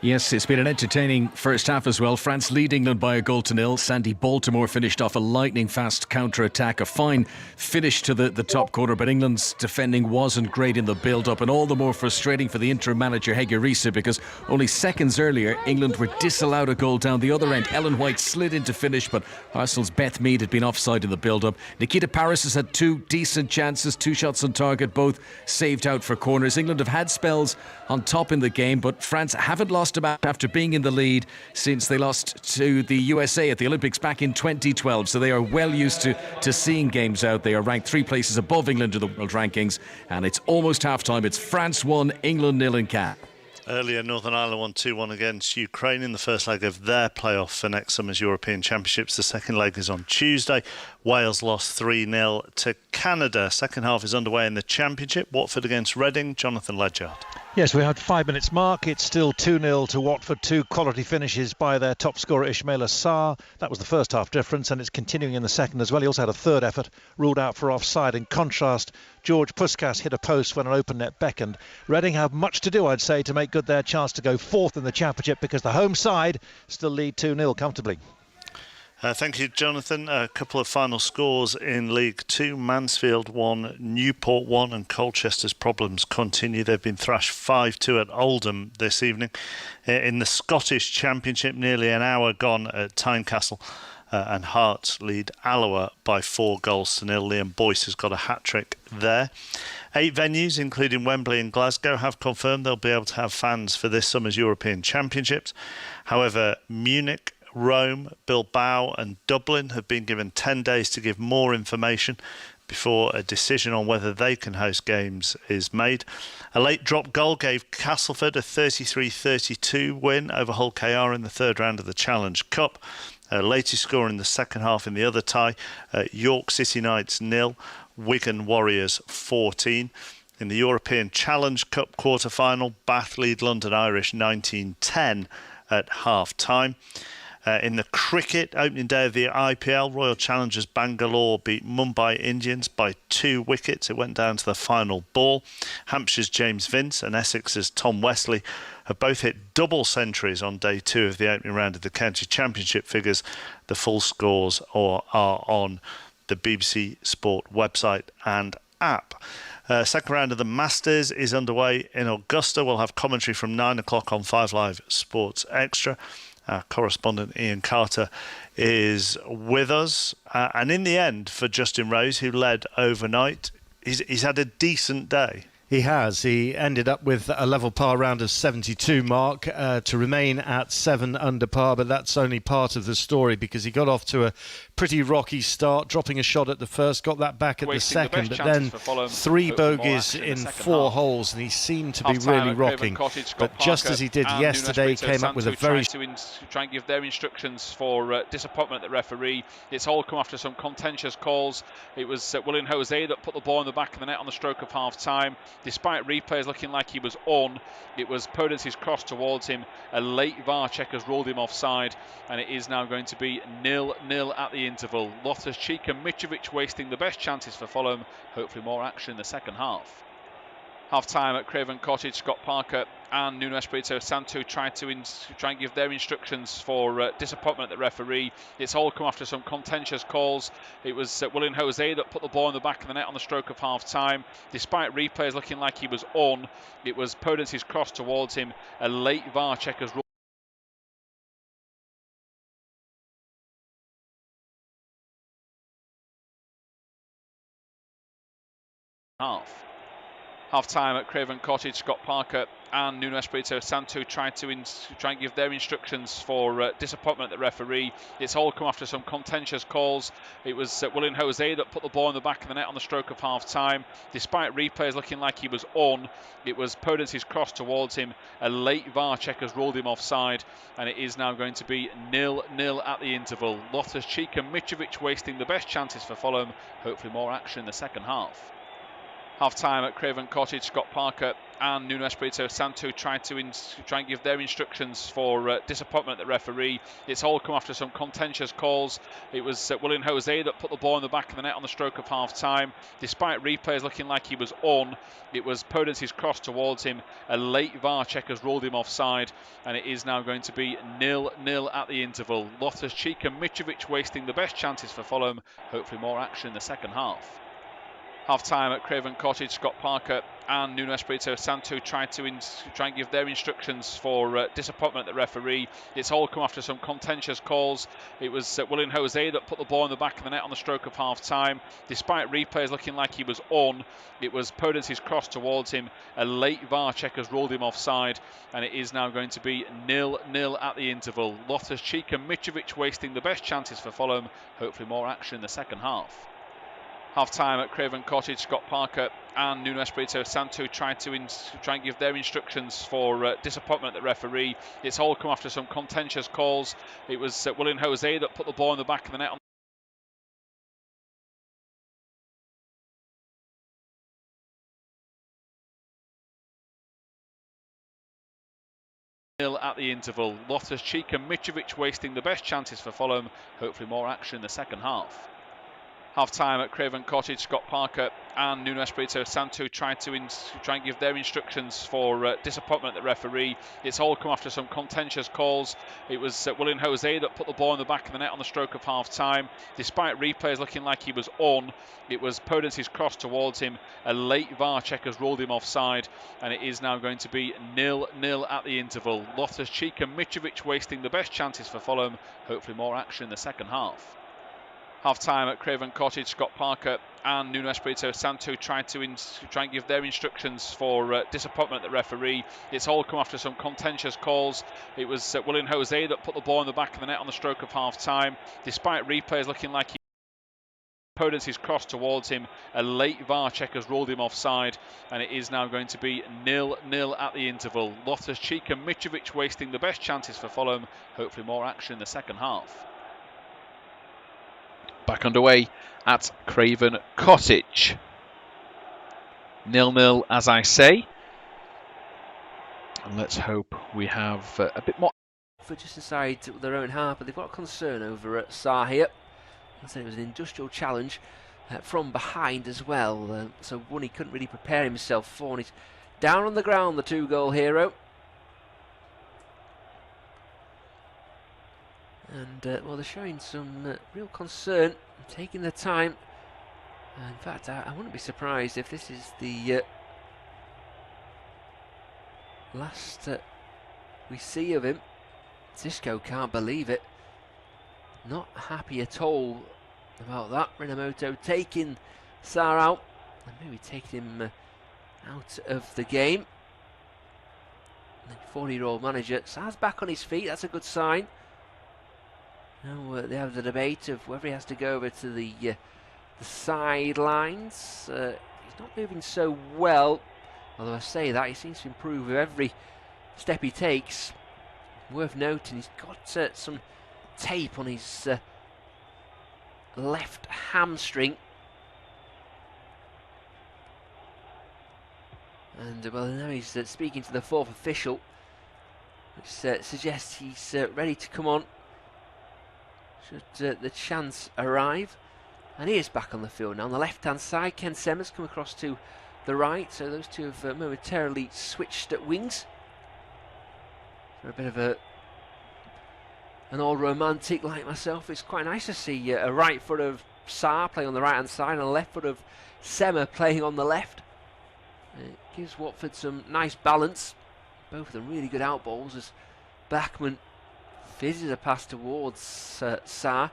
Yes, it's been an entertaining first half as well. France lead England by 1-0. Sandy Baltimore finished off a lightning-fast counter-attack. A fine finish to the top corner, but England's defending wasn't great in the build-up, and all the more frustrating for the interim manager, Hege Riise, because only seconds earlier, England were disallowed a goal down the other end. Ellen White slid in to finish, but Arsenal's Beth Mead had been offside in the build-up. Nikita Parris has had 2 decent chances, 2 shots on target, both saved out for corners. England have had spells on top in the game, but France haven't lost a match after being in the lead since they lost to the USA at the Olympics back in 2012. So they are well used to seeing games out. They are ranked 3 places above England in the world rankings, and it's almost half-time. It's France 1, England 0 in Cannes. Earlier, Northern Ireland won 2-1 against Ukraine in the first leg of their playoff for next summer's European Championships. The second leg is on Tuesday. Wales lost 3-0 to Canada. Second half is underway in the Championship. Watford against Reading. Jonathan Ledyard. Yes, we had 5 minutes mark. It's still 2-0 to Watford. 2 quality finishes by their top scorer Ismaila Sarr. That was the first half difference, and it's continuing in the second as well. He also had a third effort ruled out for offside. In contrast, George Puskas hit a post when an open net beckoned. Reading have much to do, I'd say, to make good their chance to go fourth in the Championship, because the home side still lead 2-0 comfortably. Thank you, Jonathan. A couple of final scores in League Two. Mansfield 1, Newport 1, and Colchester's problems continue. They've been thrashed 5-2 at Oldham this evening. In the Scottish Championship, nearly an hour gone at Tynecastle, and Hearts lead Alloa by 4 goals to 0. Liam Boyce has got a hat-trick there. 8 venues, including Wembley and Glasgow, have confirmed they'll be able to have fans for this summer's European Championships. However, Munich, Rome, Bilbao and Dublin have been given 10 days to give more information before a decision on whether they can host games is made. A late drop goal gave Castleford a 33-32 win over Hull KR in the third round of the Challenge Cup. Latest score in the second half in the other tie, York City Knights 0, Wigan Warriors 14. In the European Challenge Cup quarter-final, Bath lead London Irish 19-10 at half-time. In the cricket, opening day of the IPL, Royal Challengers Bangalore beat Mumbai Indians by 2 wickets. It went down to the final ball. Hampshire's James Vince and Essex's Tom Wesley have both hit double centuries on day 2 of the opening round of the County Championship figures. The full scores are on the BBC Sport website and app. Second round of the Masters is underway in Augusta. We'll have commentary from 9 o'clock on 5 Live Sports Extra. Our correspondent Ian Carter is with us. And in the end, for Justin Rose, who led overnight, he's had a decent day. He has. He ended up with a level par round of 72 mark to remain at 7 under par, but that's only part of the story because he got off to a pretty rocky start, dropping a shot at the first, got that back at the second, but then 3 bogeys in 4 holes, and he seemed to be really rocking. But just as he did yesterday, he came up with a very... Try and give their instructions for disappointment at the referee. It's all come after some contentious calls. It was William Jose that put the ball in the back of the net on the stroke of half-time. Despite replays looking like he was on, it was Podence's cross towards him. A late VAR check has ruled him offside, and it is now going to be 0-0 at the interval. Loftus-Cheek and Mitrovic wasting the best chances for Fulham. Hopefully more action in the second half. Half-time at Craven Cottage, Scott Parker and Nuno Espirito Santo tried to try and give their instructions for disappointment at the referee. It's all come after some contentious calls. It was William Jose that put the ball in the back of the net on the stroke of half-time. Despite replays looking like he was on, it was Podence's cross towards him. A late VAR check has ruled half. Half-time at Craven Cottage, Scott Parker and Nuno Espirito Santo tried to try and give their instructions for disappointment at the referee. It's all come after some contentious calls. It was William Jose that put the ball in the back of the net on the stroke of half-time. Despite replays looking like he was on, it was Podence's cross towards him. A late VAR check has ruled him offside, and it is now going to be 0-0 at the interval. Loftus-Cheek and Mitrovic wasting the best chances for Fulham. Hopefully more action in the second half. Half-time at Craven Cottage, Scott Parker and Nuno Espirito Santo tried to try and give their instructions for disappointment at the referee. It's all come after some contentious calls. It was William Jose that put the ball in the back of the net on the stroke of half-time. Despite replays looking like he was on, it was Podence's cross towards him. A late VAR check has ruled him offside, and it is now going to be 0-0 at the interval. Loftus-Cheek and Mitrovic wasting the best chances for Fulham. Hopefully more action in the second half. Half-time at Craven Cottage, Scott Parker and Nuno Espirito Santo tried to try and give their instructions for disappointment at the referee. It's all come after some contentious calls. It was William Jose that put the ball in the back of the net on the stroke of half-time. Despite replays looking like he was on, it was Podence's cross towards him. A late VAR check has ruled him offside, and it is now going to be 0-0 at the interval. Loftus-Cheek and Mitrovic wasting the best chances for Fulham. Hopefully more action in the second half. Half-time at Craven Cottage, Scott Parker and Nuno Espirito Santo tried to try and give their instructions for disappointment at the referee. It's all come after some contentious calls. It was William Jose that put the ball in the back of the net on at the interval. Loftus-Cheek and Mitrovic wasting the best chances for Fulham. Hopefully more action in the second half. Half-time at Craven Cottage, Scott Parker and Nuno Espirito Santo try and give their instructions for disappointment at the referee. It's all come after some contentious calls. It was William Jose that put the ball in the back of the net on the stroke of half-time. Despite replays looking like he was on, it was Podence's cross towards him. A late VAR check has ruled him offside, and it is now going to be 0-0 at the interval. Loftus-Cheek and Mitrovic wasting the best chances for Fulham. Hopefully more action in the second half. Half-time at Craven Cottage, Scott Parker and Nuno Espirito Santo try and give their instructions for disappointment at the referee. It's all come after some contentious calls. It was William Jose that put the ball in the back of the net on the stroke of half-time. Despite replays looking like he Podence's cross towards him. A late VAR check has ruled him offside, and it is now going to be 0-0 at the interval. Loftus-Cheek and Mitrovic wasting the best chances for Fulham. Hopefully more action in the second half. Back underway at Craven Cottage. 0-0 as I say. And let's hope we have a bit more. For just inside their own half, but they've got a concern over Sarr here. I said it was an industrial challenge from behind as well. So one he couldn't really prepare himself for. And he's down on the ground, the 2-goal hero. And well, they're showing some real concern, taking their time. In fact, I wouldn't be surprised if this is the last we see of him. Zisco can't believe it. Not happy at all about that. Rinamoto taking Sarr out and maybe taking him out of the game. The 40-year-old manager, Sarr's back on his feet. That's a good sign. Now they have the debate of whether he has to go over to the sidelines. He's not moving so well, although I say that he seems to improve with every step he takes. Worth noting, he's got some tape on his left hamstring, and well, now he's speaking to the fourth official, which suggests he's ready to come on should the chance arrive. And he is back on the field now. On the left-hand side, Ken Semmers come across to the right, so those two have momentarily switched at wings. For a bit of an old romantic like myself, it's quite nice to see a right foot of Sarr playing on the right-hand side and a left foot of Semmer playing on the left. It gives Watford some nice balance. Both of them really good outballs as Bachmann fizzes a pass towards Sarr.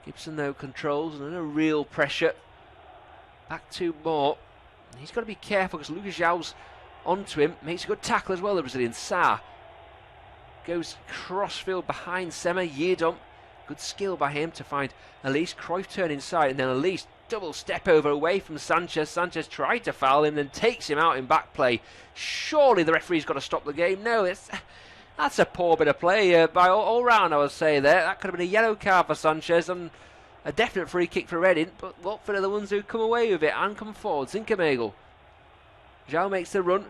Gibson though controls and no real pressure. Back to Moore. He's got to be careful because Lucas João's onto him. Makes a good tackle as well, the Brazilian. Sarr goes crossfield behind Semmer. Yiedom, good skill by him to find Elise. Cruyff turn inside and then Elise double step over away from Sanchez. Sanchez tried to foul him, then takes him out in back play. Surely the referee's got to stop the game. No, that's a poor bit of play by all round, I would say there. That could have been a yellow card for Sanchez and a definite free kick for Reading, but Watford are the ones who come away with it and come forward. Zinkermegal. João makes the run.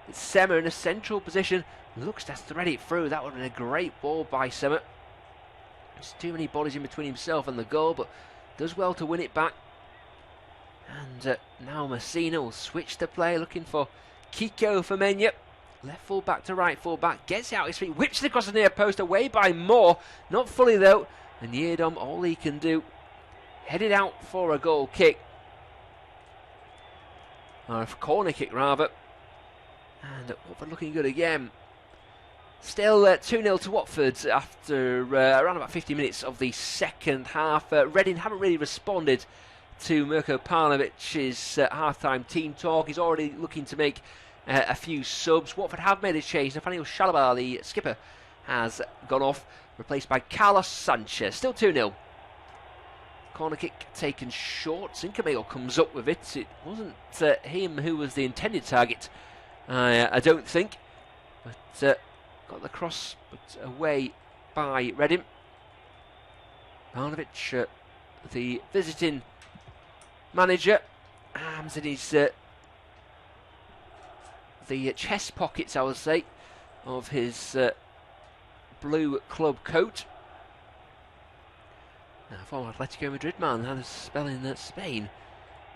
It's Semmer in a central position. Looks to thread it through. That would have been a great ball by Semmer. There's too many bodies in between himself and the goal, but does well to win it back. And now Messina will switch the play, looking for Kiko Femenya. Left full back to right full back, gets out his feet, whips it across the near post, away by Moore. Not fully though, and Yiedom, all he can do, headed out for a goal kick. Or a corner kick rather. And Watford looking good again. Still 2-0 to Watford after around about 50 minutes of the second half. Reading haven't really responded to Mirko Pavlovic's half-time team talk. He's already looking to make a few subs. Watford have made a change. Nathaniel Shalabar, the skipper, has gone off, replaced by Carlos Sanchez. Still 2-0. Corner kick taken short. Zinkermegal comes up with it. It wasn't him who was the intended target, I don't think. But got the cross put away by Reading. Pavlovic, the visiting manager, arms in his the chest pockets, I would say, of his blue club coat. Former Atletico Madrid man, had a spell in Spain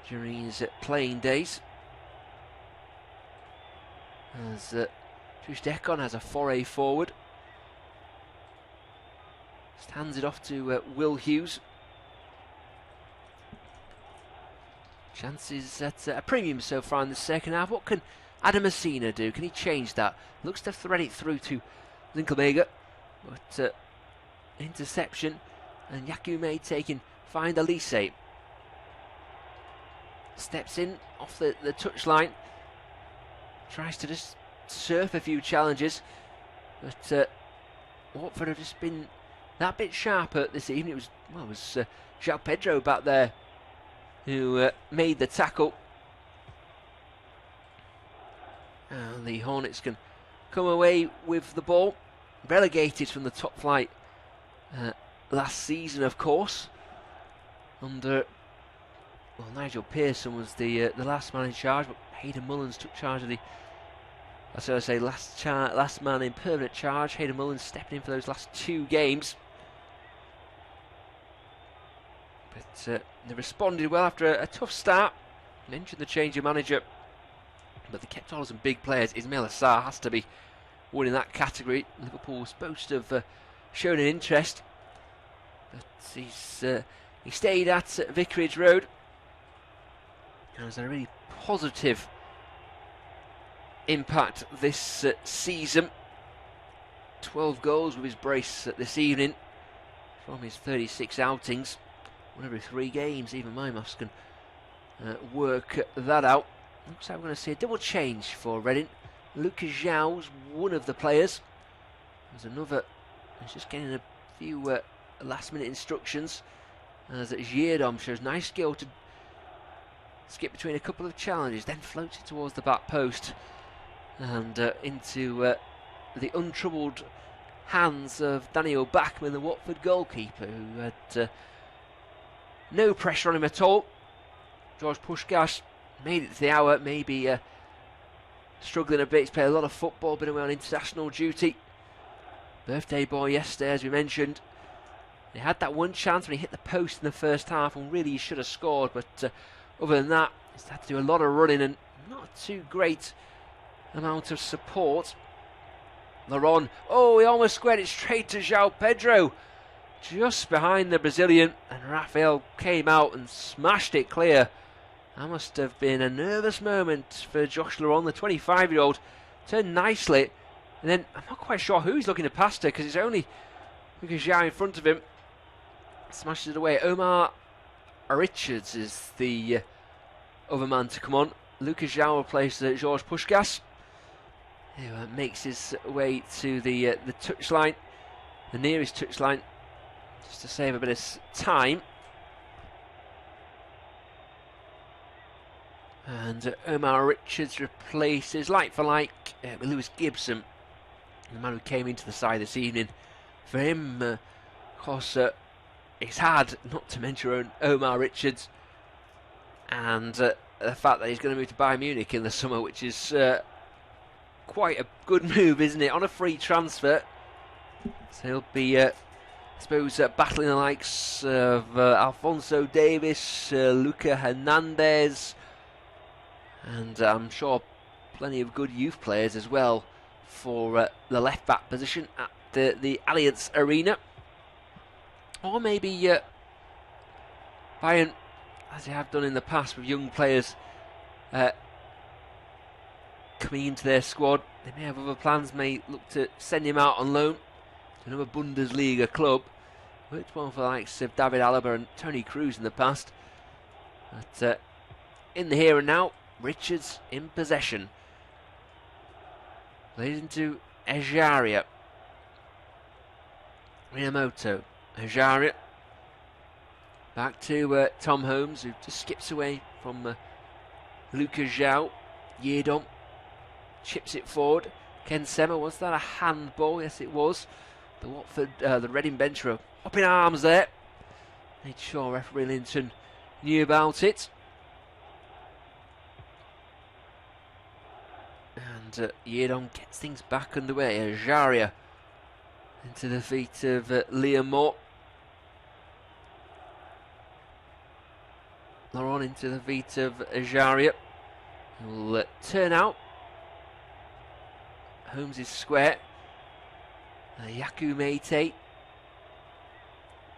during his playing days. As Juice Decon has a foray forward. Just hands it off to Will Hughes. Chances at a premium so far in the second half. What can Adam Messina do? Can he change that? Looks to thread it through to Zinkelmega, but interception, and Yakume taking find Elise. Steps in off the touchline, tries to just surf a few challenges, but Watford have just been that bit sharper this evening. It was João Pedro back there who made the tackle. And the Hornets can come away with the ball. Relegated from the top flight last season, of course. Under Nigel Pearson was the last man in charge, but Hayden Mullins took charge of the. Last man in permanent charge. Hayden Mullins stepping in for those last 2 games. But they responded well after a tough start. Mentioned the change of manager, but they kept all some big players. Ismail Assar has to be winning that category. Liverpool was supposed to have shown an interest, but he stayed at Vicarage Road. And has a really positive impact this season. 12 goals with his brace this evening from his 36 outings. 1 every 3 games, even my maths can work that out. Looks like we're going to see a double change for Reading. Lucas Zhou's one of the players. There's another, he's just getting a few last minute instructions, as Gierdom shows nice skill to skip between a couple of challenges, then floats it towards the back post and into the untroubled hands of Daniel Bachmann, the Watford goalkeeper, who had no pressure on him at all. George Puskás made it to the hour, maybe struggling a bit. He's played a lot of football, been away on international duty. Birthday boy yesterday, as we mentioned. He had that one chance when he hit the post in the first half, and really he should have scored, but other than that, he's had to do a lot of running and not too great amount of support. Laron, he almost squared it straight to João Pedro, just behind the Brazilian, and Rafael came out and smashed it clear. That must have been a nervous moment for Josh Laron, the 25-year-old. Turned nicely, and then I'm not quite sure who he's looking to pass to, because it's only Lucas Zhou in front of him. Smashes it away. Omar Richards is the other man to come on. Lucas Zhou replaces George Puskás, who makes his way to the touchline, the nearest touchline, just to save a bit of time. And Omar Richards replaces, like for like, with Lewis Gibson, the man who came into the side this evening. For him, of course, it's hard not to mention Omar Richards, and the fact that he's going to move to Bayern Munich in the summer, which is quite a good move, isn't it? On a free transfer, so he'll be, I suppose, battling the likes of Alphonso Davies, Luca Hernandez, and I'm sure plenty of good youth players as well for the left back position at the Allianz Arena. Or maybe Bayern, as they have done in the past with young players coming into their squad, they may have other plans, may look to send him out on loan to another Bundesliga club. Worked well for the likes of David Alaba and Toni Kroos in the past. But in the here and now, Richards in possession. Plays into Ejaria. Minamoto. Ejaria. Back to Tom Holmes, who just skips away from Lucas Zhou. Yeardom chips it forward. Ken Sema, was that a handball? Yes, it was. The Watford, the Reading bench were up in arms there. Made sure referee Linton knew about it. And Yeardom gets things back underway. Ejaria into the feet of Liam Moore. Laurent into the feet of Ajaria. He'll turn out. Holmes is square. Yaku Meite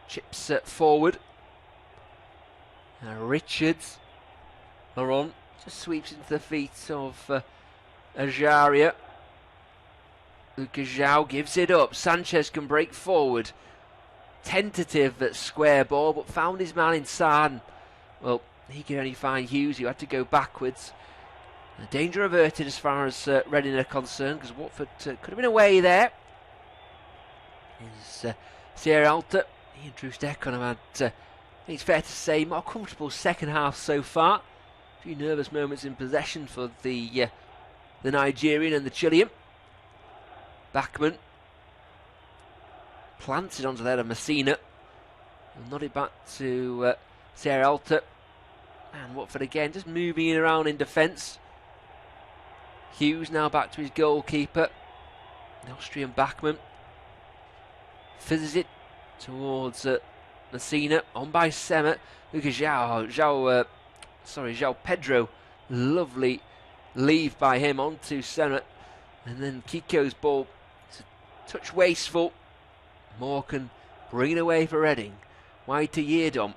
chips forward. Richards. Laurent just sweeps into the feet of Ajaria. Lucas João gives it up. Sanchez can break forward. Tentative at square ball, but found his man in Sarn. Well, he could only find Hughes, who had to go backwards. The danger averted as far as Reading are concerned, because Watford could have been away there. Is Sierra Alta. He and Drew Steckon have had, I think it's fair to say, more comfortable second half so far. A few nervous moments in possession for the Nigerian and the Chilean. Bachmann planted onto that of Messina. He'll nod it back to Sierra Alta. And Watford again just moving it around in defence. Hughes now back to his goalkeeper, the Austrian Bachmann. Fizzes it towards Messina, on by Semet. Look at João Pedro. Lovely leave by him onto Semet. And then Kiko's ball, it's a touch wasteful. Moore can bring it away for Reading. Wide to Yeardom.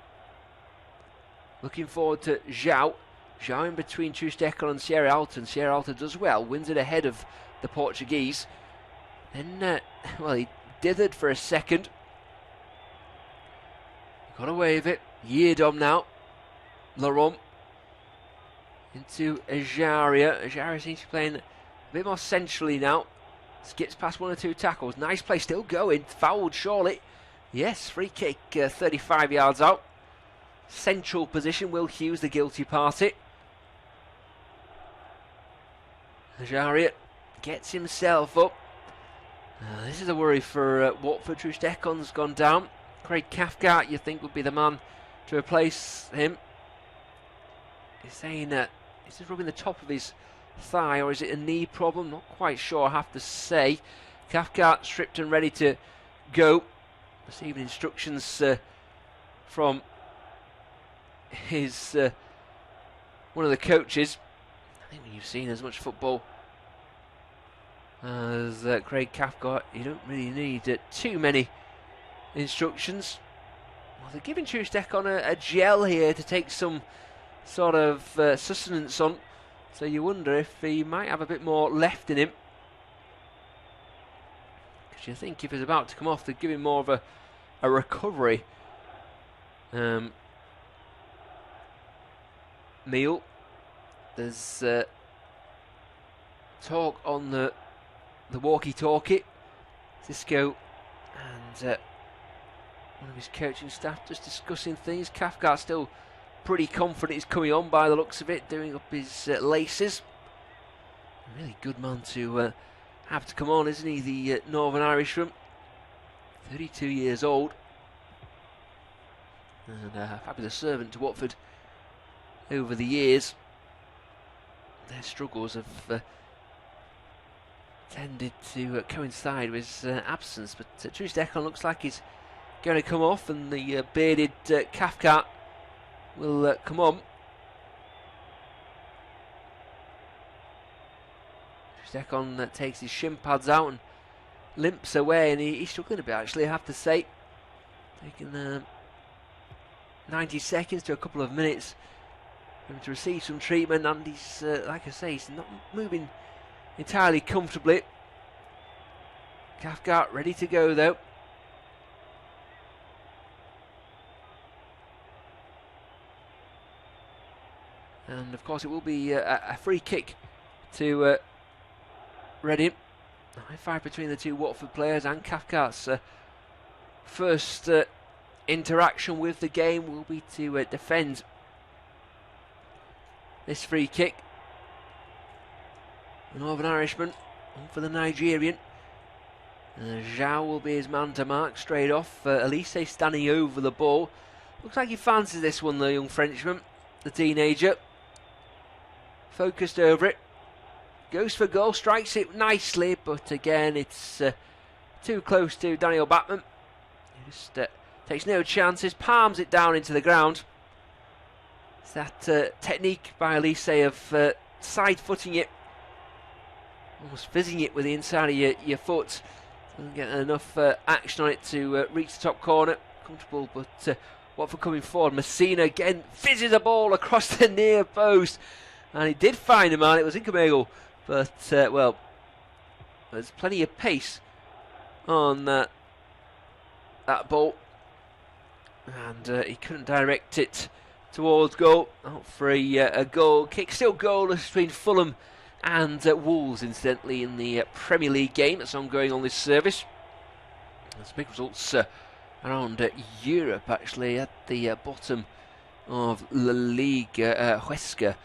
Looking forward to João. João in between Trustekon and Sierra Alta. And Sierra Alta does well, wins it ahead of the Portuguese. Then, he dithered for a second. Got away with it. Yeardom now. Laurent into Ajaria. Ajaria seems to be playing a bit more centrally now. Skips past one or two tackles. Nice play, still going. Fouled, surely. Yes, free kick 35 yards out. Central position. Will Hughes, the guilty party. Ajaria gets himself up. This is a worry for Watford. Trustekon's gone down. Craig Cathcart, you think, would be the man to replace him. He's saying that is this rubbing the top of his thigh, or is it a knee problem? Not quite sure, I have to say. Cathcart stripped and ready to go. Receiving instructions from his one of the coaches. I think when you've seen as much football as Craig Cathcart, you don't really need too many instructions. Well, they're giving Trustekon a gel here to take some sort of sustenance on, so you wonder if he might have a bit more left in him, because you think if he's about to come off, they'd give him more of a recovery meal. There's talk on the walkie-talkie. Cisco and one of his coaching staff just discussing things. Cathcart still pretty confident he's coming on by the looks of it, doing up his laces. A really good man to have to come on, isn't he, the Northern Irishman? 32 years old. And a fabulous servant to Watford over the years. Their struggles have tended to coincide with his absence, but Trustekon looks like he's going to come off, and the bearded Cathcart will come on. Trustekon takes his shin pads out and limps away, and he's struggling a bit, actually, I have to say. Taking 90 seconds to a couple of minutes for him to receive some treatment, and he's, like I say, he's not moving entirely comfortably. Cathcart ready to go, though. And of course it will be a free kick to Reading. High five between the two Watford players, and Cathcart's first interaction with the game will be to defend this free kick. The Northern Irishman on for the Nigerian. João will be his man to mark straight off. Elise standing over the ball. Looks like he fancies this one, the young Frenchman, the teenager. Focused over it. Goes for goal, strikes it nicely, but again it's too close to Daniel Bachmann. He just takes no chances, palms it down into the ground. It's that technique by Elise of side-footing it, almost fizzing it with the inside of your foot. Doesn't get enough action on it to reach the top corner. Comfortable, but Watford coming forward. Messina again fizzes a ball across the near post, and he did find a man. It was Incomego, but well, there's plenty of pace on that ball, and he couldn't direct it towards goal. Out for a goal kick. Still goalless between Fulham and Wolves, incidentally, in the Premier League game that's ongoing on this service. There's big results around Europe, actually. At the bottom of La Liga, Huesca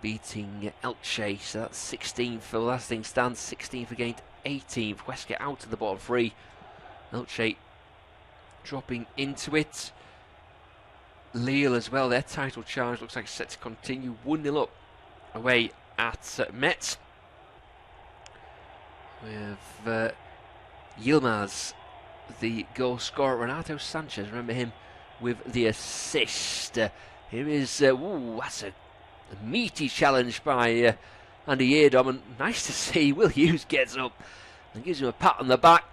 beating Elche, so that's 16th for the last thing stands, 16th against 18th. Huesca out of the bottom three. Elche dropping into it. Lille as well, their title charge looks like it's set to continue. 1-0 up away at Metz, with Yilmaz the goal scorer. Renato Sanchez, remember him with the assist. Here is that's a meaty challenge by Andy Yeardom, and nice to see Will Hughes gets up and gives him a pat on the back.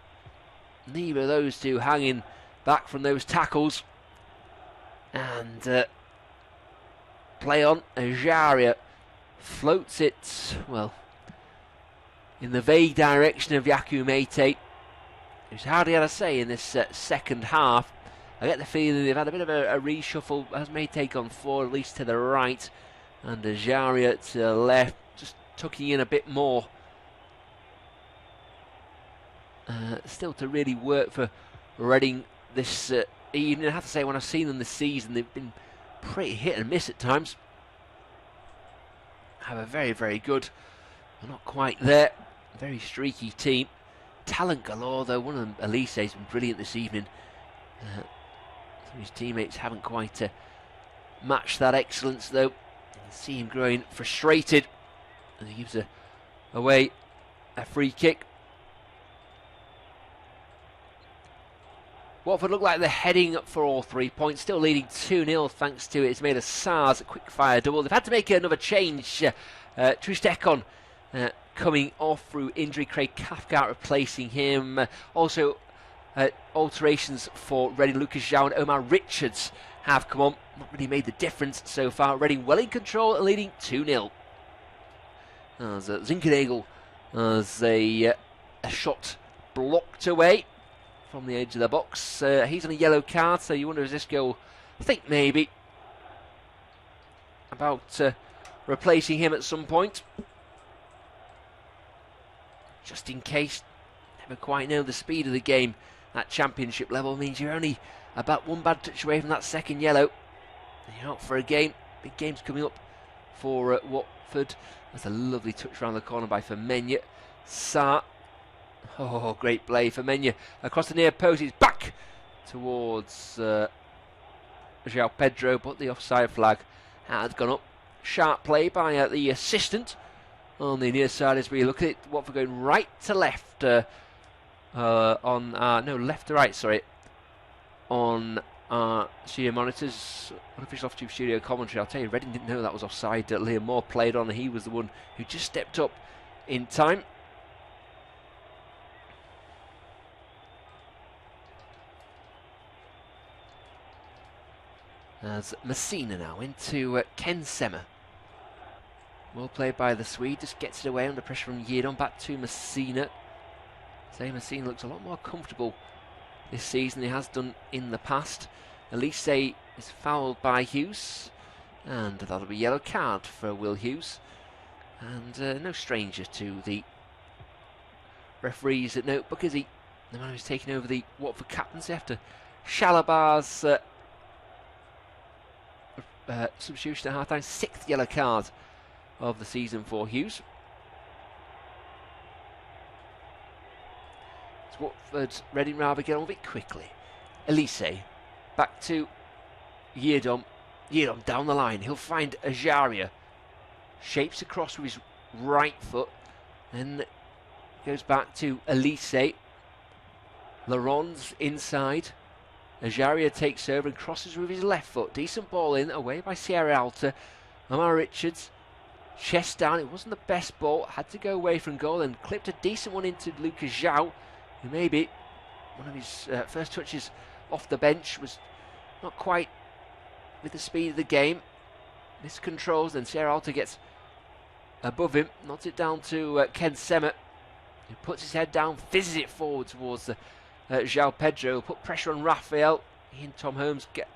Neither of those two hanging back from those tackles, and play on. Ajaria floats it, well, in the vague direction of Yaku Mete, who's hardly had a say in this second half. I get the feeling they've had a bit of a reshuffle. Has Mete gone forward, at least to the right, and Ajaria to the left, just tucking in a bit more. Still to really work for Reading this evening. I have to say, when I've seen them this season, they've been pretty hit and miss at times. Have a very, very good, but not quite there, very streaky team. Talent galore, though. One of them, Elise, has been brilliant this evening. Some of his teammates haven't quite matched that excellence, though. You can see him growing frustrated, and he gives away a free kick. Watford look like they're heading for all 3 points, still leading 2-0 thanks to Ismaila Sarr's quick-fire double. They've had to make another change. Trustekon coming off through injury, Craig Cathcart replacing him. Also, alterations for Reading. Lucas Zhao and Omar Richards have come on. Not really made the difference so far. Reading well in control and leading 2-0. As Zinkernagel as a shot blocked away from the edge of the box. He's on a yellow card, so you wonder, is this goal, I think maybe, about replacing him at some point? Just in case. Never quite know the speed of the game at championship level. Means you're only about one bad touch away from that second yellow. You're out for a game. Big game's coming up for Watford. That's a lovely touch around the corner by Femenya. Sarr. Oh, great play. Femenya across the near post. He's back towards João Pedro, but the offside flag had gone up. Sharp play by the assistant on the near side as we look at it. Watford going right to left left to right, sorry, on studio monitors. Unofficial off-tube studio commentary. I'll tell you, Reading didn't know that was offside. Liam Moore played on. He was the one who just stepped up in time. As Messina now into Ken Semmer. Well played by the Swede, just gets it away under pressure from Yeardom. Back to Messina. So Messina looks a lot more comfortable this season than he has done in the past. Elise is fouled by Hughes, and that'll be yellow card for Will Hughes. And no stranger to the referees at Note Buckesy, the man who's taken over the Watford captaincy after Shalabar's substitution at half-time. 6th yellow card of the season for Hughes. It's Watford Reading rather get on with it quickly. Elise back to Yeardom. Yeardom down the line. He'll find Ajaria. Shapes across with his right foot. Then goes back to Elise. Laurent's inside. Ajaria takes over and crosses with his left foot. Decent ball in, away by Sierra Alta. Omar Richards, chest down. It wasn't the best ball. Had to go away from goal and clipped a decent one into Lucas Zhao, who maybe one of his first touches off the bench was not quite with the speed of the game. Miscontrols, then Sierra Alta gets above him, knocks it down to Ken Sema, who puts his head down, fizzes it forward towards João Pedro, put pressure on Raphael. He and Tom Holmes get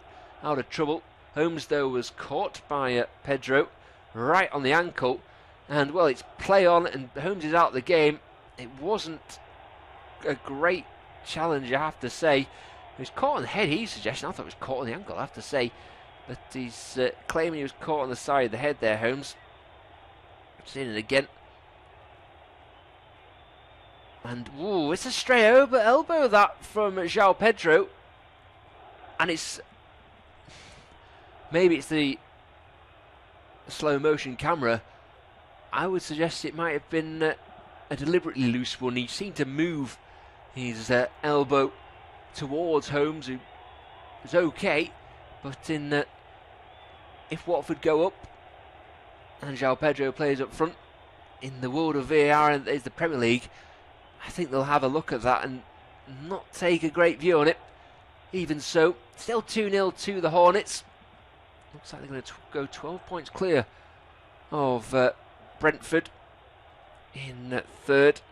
out of trouble. Holmes, though, was caught by Pedro right on the ankle, and well, it's play on, and Holmes is out of the game. It wasn't a great challenge, I have to say. He was caught on the head, he's suggesting. I thought it was caught on the ankle, I have to say. But he's claiming he was caught on the side of the head there, Holmes. Seen it again. And, ooh, it's a stray elbow that from João Pedro. And it's... maybe it's the slow motion camera. I would suggest it might have been a deliberately loose one. He seemed to move his elbow towards Holmes, who was okay. But in if Watford go up and João Pedro plays up front in the world of VAR and is the Premier League, I think they'll have a look at that and not take a great view on it. Even so, still 2-0 to the Hornets. Looks like they're going to go 12 points clear of Brentford in third.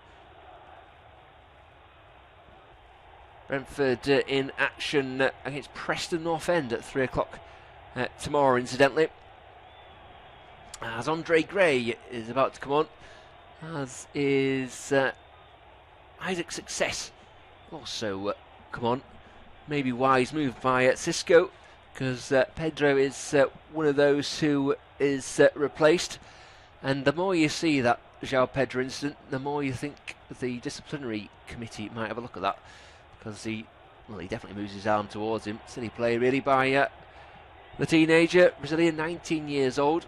Brentford in action against Preston North End at 3 o'clock tomorrow, incidentally. As Andre Gray is about to come on, as is Isaac Success also come on. Maybe wise move by Cisco, because Pedro is one of those who is replaced. And the more you see that João Pedro incident, the more you think the disciplinary committee might have a look at that, because he definitely moves his arm towards him. Silly play really by the teenager, Brazilian, 19 years old.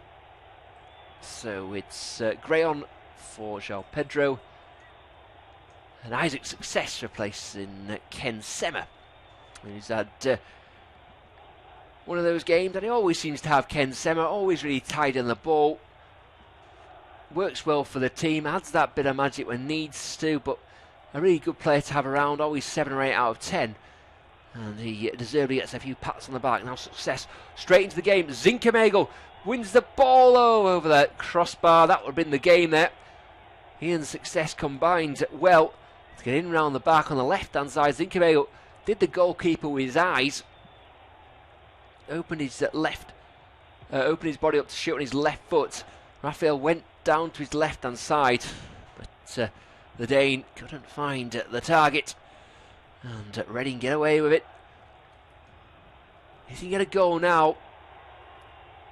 So it's Gray on for João Pedro, and Isaac Success replacing Ken Sema, who's had one of those games that he always seems to have. Ken Sema, always really tight on the ball, works well for the team, adds that bit of magic when needs to, but a really good player to have around, always 7 or 8 out of 10. And he deservedly gets a few pats on the back. Now Success straight into the game. Zinchenko wins the ball over that crossbar. That would have been the game there. He and Success combined well to get in round the back on the left-hand side. Zinchenko did the goalkeeper with his eyes. Opened his opened his body up to shoot on his left foot. Raphael went down to his left-hand side, but the Dane couldn't find the target, and Reading get away with it. If he get a goal now,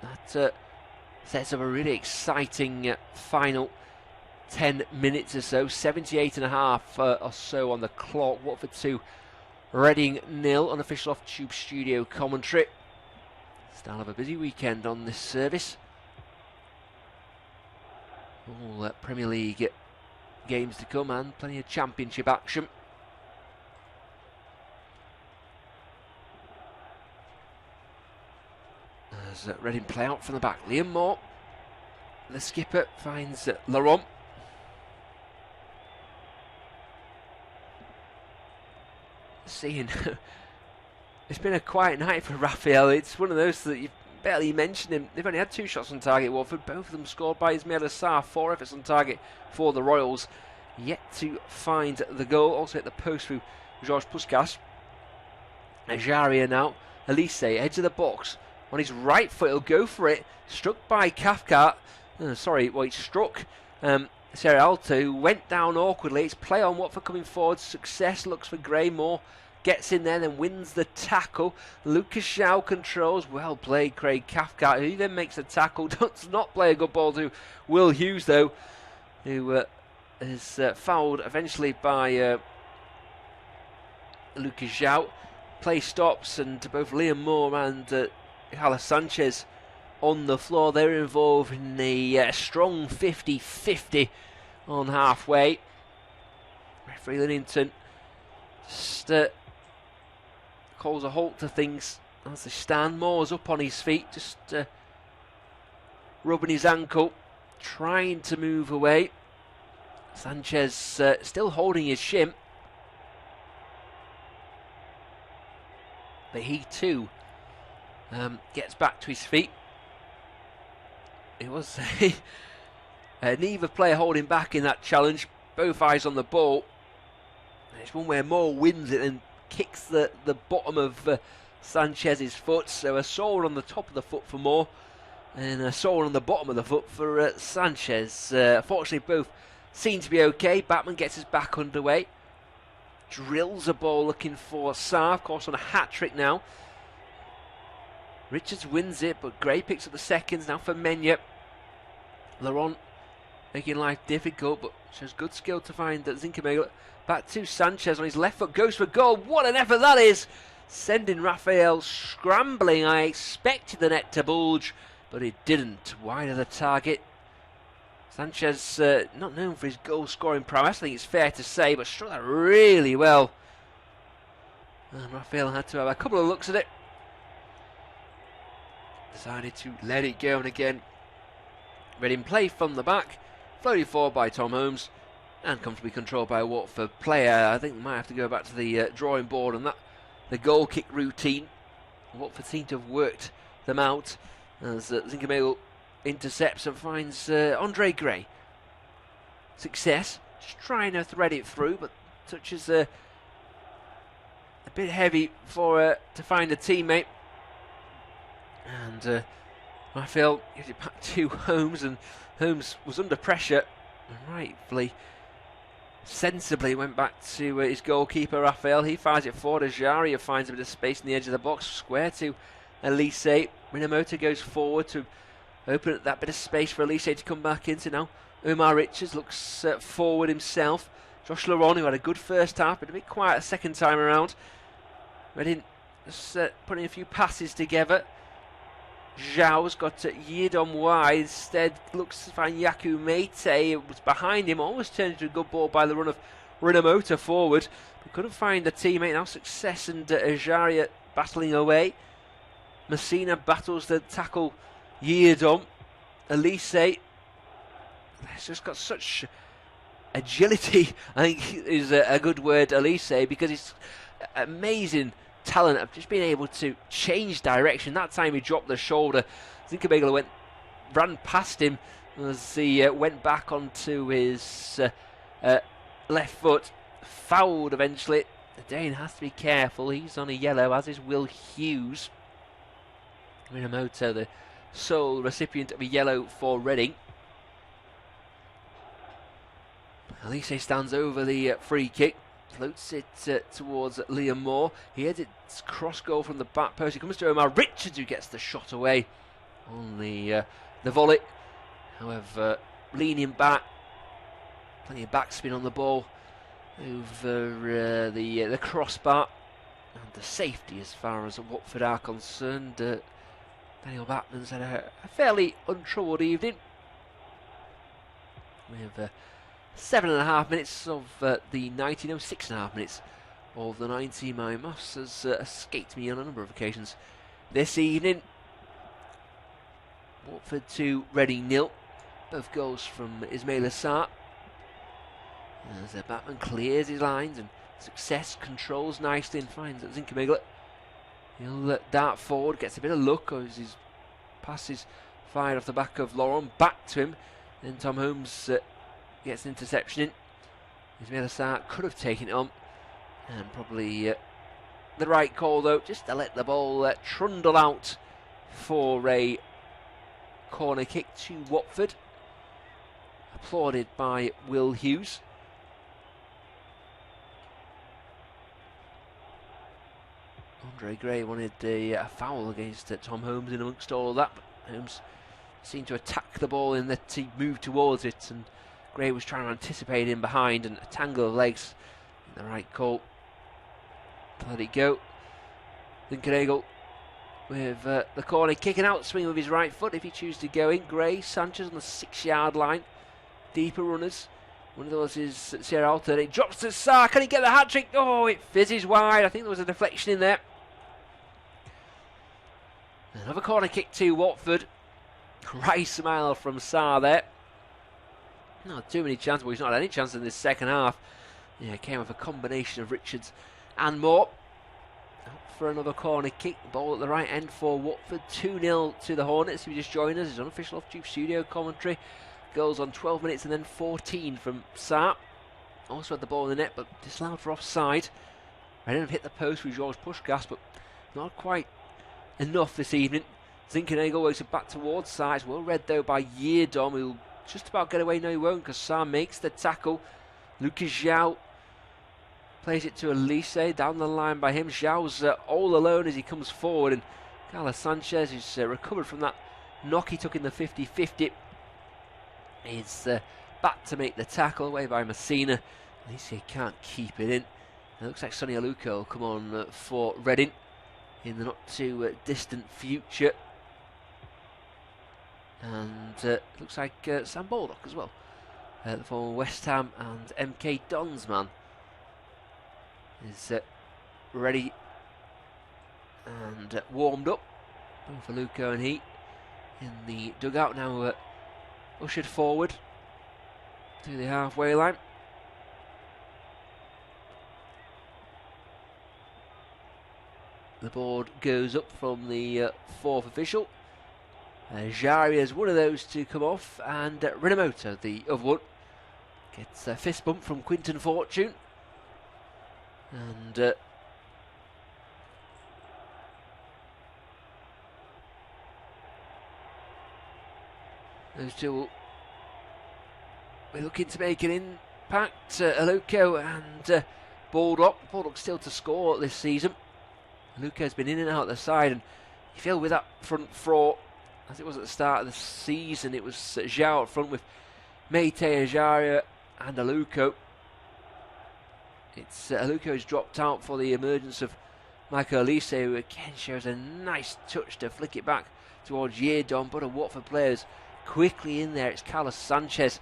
that sets up a really exciting final 10 minutes or so. 78.5 or so on the clock. Watford 2, Reading 0. Unofficial off-tube studio commentary. Start of a busy weekend on this service. All Premier League games to come and plenty of Championship action. As Reading play out from the back, Liam Moore, the skipper, finds Laurent. Seeing it's been a quiet night for Raphael. It's one of those that you barely mentioned him. They've only had 2 shots on target, Watford, both of them scored by Ismail Assar. 4 efforts on target for the Royals, yet to find the goal. Also hit the post through Georges Puskas. Ajaria now, Elise, edge of the box, on his right foot, he'll go for it, struck by Cathcart. He struck Sierra Alta, who went down awkwardly. It's play on, Watford coming forward. Success looks for Gray. Moore gets in there, then wins the tackle. Lucas Zhao controls. Well played, Craig Cathcart, who then makes the tackle. Does not play a good ball to Will Hughes, though, who is fouled eventually by Lucas Zhao. Play stops, and both Liam Moore and Carlos Sanchez on the floor. They're involved in a strong 50-50 on halfway. Referee Linnington just calls a halt to things as they stand. Moore's up on his feet, just rubbing his ankle, trying to move away. Sanchez still holding his shin. But he too gets back to his feet. It was neither player holding back in that challenge. Both eyes on the ball. It's one where Moore wins it and kicks the bottom of Sanchez's foot. So a sole on the top of the foot for Moore and a sole on the bottom of the foot for Sanchez. Fortunately, both seem to be okay. Batman gets his back underway. Drills a ball looking for Sarr, of course, on a hat-trick now. Richards wins it, but Gray picks up the seconds now for Menya. Laurent making life difficult, but shows good skill to find that Zinchenko. Back to Sanchez on his left foot, goes for goal. What an effort that is! Sending Raphael scrambling. I expected the net to bulge, but it didn't. Wide of the target. Sanchez, not known for his goal-scoring prowess, I think it's fair to say, but struck that really well. And Raphael had to have a couple of looks at it. Decided to let it go, and again, Reading play from the back, floated forward by Tom Holmes, and comfortably controlled by a Watford player. I think we might have to go back to the drawing board on that. The goal kick routine. Watford seem to have worked them out as Zinchenko intercepts and finds Andre Gray. Success, just trying to thread it through, but touches a bit heavy for to find a teammate. And Raphael gives it back to Holmes, and Holmes was under pressure and rightfully, sensibly went back to his goalkeeper Raphael. He fires it forward as Jaria finds a bit of space in the edge of the box, square to Elise. Minamoto goes forward to open up that bit of space for Elise to come back into now. Omar Richards looks forward himself. Josh Laurent, who had a good first half, but a bit quiet a second time around. Reading just putting a few passes together. Zhao's got Yidom wide. Instead looks to find Yaku Mete. It was behind him. Almost turned into a good ball by the run of Rinamoto forward. But couldn't find a teammate. Now Success and Ajaria battling away. Messina battles the tackle Yidom. Elise has just got such agility, I think is a good word, Elise, because it's amazing talent of just being able to change direction. That time he dropped the shoulder. Zinchenko ran past him as he went back onto his left foot. Fouled eventually. The Dane has to be careful. He's on a yellow, as is Will Hughes. Minamoto, the sole recipient of a yellow for Reading. Elise stands over the free kick. Floats it towards Liam Moore. He heads it cross goal from the back post. He comes to Omar Richards, who gets the shot away on the volley. However, leaning back, plenty of backspin on the ball over the crossbar, and the safety as far as Watford are concerned. Daniel Batman's had a fairly untroubled evening. We have 7.5 minutes of the 90, no, 6.5 minutes of the 90. My maths has escaped me on a number of occasions this evening. Watford 2, Reading 0. Both goals from Ismail Assar. As Batman clears his lines and Success controls nicely and finds that Zinchenko. He'll dart forward, gets a bit of luck as his pass is fired off the back of Laurent, back to him. Then Tom Holmes gets an interception in. Ismail Assar could have taken it on, and probably the right call though, just to let the ball trundle out for a corner kick to Watford. Applauded by Will Hughes. Andre Gray wanted a foul against Tom Holmes in amongst all of that, but Holmes seemed to attack the ball in that he moved towards it, and Gray was trying to anticipate him behind, and a tangle of legs in the right call. Let it go. Zinchenko with the corner, kicking out swing with his right foot if he chooses to go in. Gray, Sanchez on the 6-yard line. Deeper runners. One of those is Sierra Alta. It drops to Sarr. Can he get the hat trick? Oh, it fizzes wide. I think there was a deflection in there. Another corner kick to Watford. Right smile from Sarr there. Not too many chances, well, he's not had any chance in this second half. Yeah, it came with a combination of Richards and Moore. Up for another corner kick. Ball at the right end for Watford. 2-0 to the Hornets. If you just joined us, it's unofficial off-tube studio commentary. Goals on 12 minutes and then 14 from Sarr. Also had the ball in the net, but disallowed for offside. Reading have hit the post with George Pushkas, but not quite enough this evening. Zinkenagel works it back towards Sarr. It's well read though by Yeardom, who'll just about get away. No, he won't, because Sarr makes the tackle. Lucas Zhao plays it to Elise, down the line by him. Zhao's all alone as he comes forward, and Carlos Sanchez, who's recovered from that knock he took in the 50-50, is back to make the tackle, away by Messina. Elise can't keep it in. It looks like Sonny Aluko will come on for Reading in the not too distant future. And it looks like Sam Baldock as well, the former West Ham and MK Dons man, is ready and warmed up. Both Aluko and he in the dugout now, ushered forward to the halfway line. The board goes up from the fourth official. Jari is one of those to come off, and Rinamoto, the other one, gets a fist bump from Quinton Fortune. And those two will be looking to make an impact. Aluko and Baldock. Baldock still to score this season. Aluko's been in and out the side, and you feel with that front four, as it was at the start of the season, it was Zhao up front with Meite, Ajaria and Aluko. It's Aluko's dropped out for the emergence of Michael Elise, who again shows a nice touch to flick it back towards Yeardom, but a Watford players quickly in there. It's Carlos Sanchez,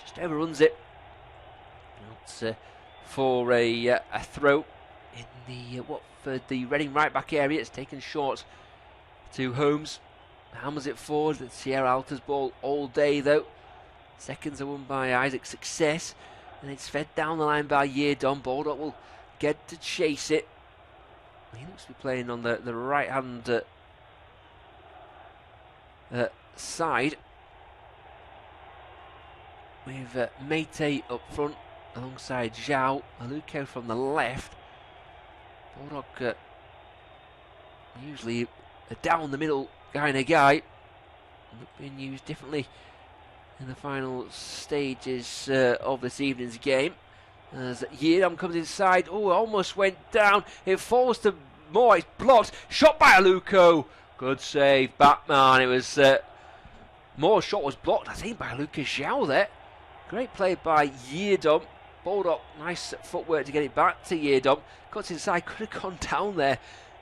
just overruns it. It's for a throw in the Watford, the Reading right back area. It's taken short to Holmes. Hammers it forward. It's Sierra Alta's ball all day though. Seconds are won by Isaac Success, and it's fed down the line by Yeardom. Baldock will get to chase it. He looks to be playing on the right hand side with Meite up front alongside Zhao. Aluko from the left. Baldock usually a down the middle kind of guy, being used differently in the final stages of this evening's game. As Yeardom comes inside, almost went down. It falls to Moore. It's blocked. Shot by Aluko. Good save, Batman. It was Moore's shot was blocked, I think, by Lucas Zhao there. Great play by Yeardom. Baldock, nice footwork to get it back to Yeardom. Cuts inside, could have gone down there.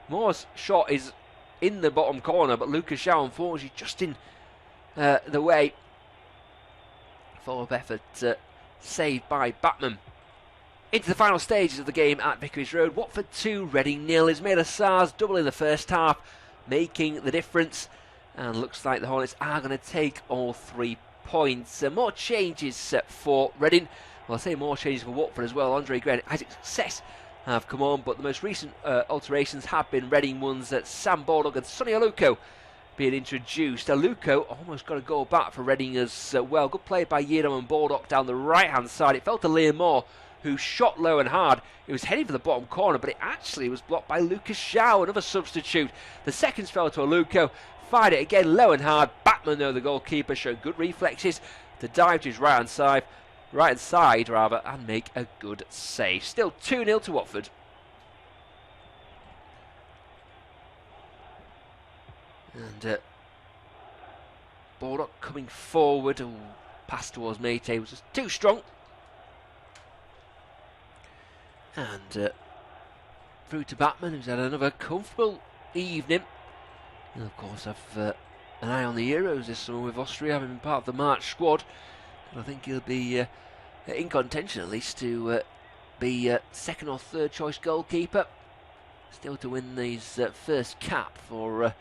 Moore's shot is in the bottom corner, but Lucas Zhao unfortunately just in the way. Follow-up effort saved by Batman. Into the final stages of the game at Vicarage Road. Watford 2, Reading 0. Ismaila Sarr's double in the first half, making the difference. And looks like the Hornets are going to take all 3 points. More changes for Reading. Well, I say more changes for Watford as well. Andre Gray and Isaac Success have come on, but the most recent alterations have been Reading ones that Sam Baldock and Sonny Aluko being introduced. Aluko almost got a goal back for Reading as well. Good play by Yeardom and Baldock down the right-hand side. It fell to Liam Moore, who shot low and hard. It was heading for the bottom corner, but it actually was blocked by Lucas Zhao, another substitute. The seconds fell to Aluko. Fired it again low and hard. Batman, though, the goalkeeper, showed good reflexes to dive to his right-hand side, and make a good save. Still 2-0 to Watford. And Baldock coming forward. Pass towards Meite was just too strong. And through to Batman, who's had another comfortable evening. And of course, I've an eye on the Euros this summer with Austria, having been part of the March squad. And I think he'll be in contention at least to be second or third choice goalkeeper. Still to win his first cap for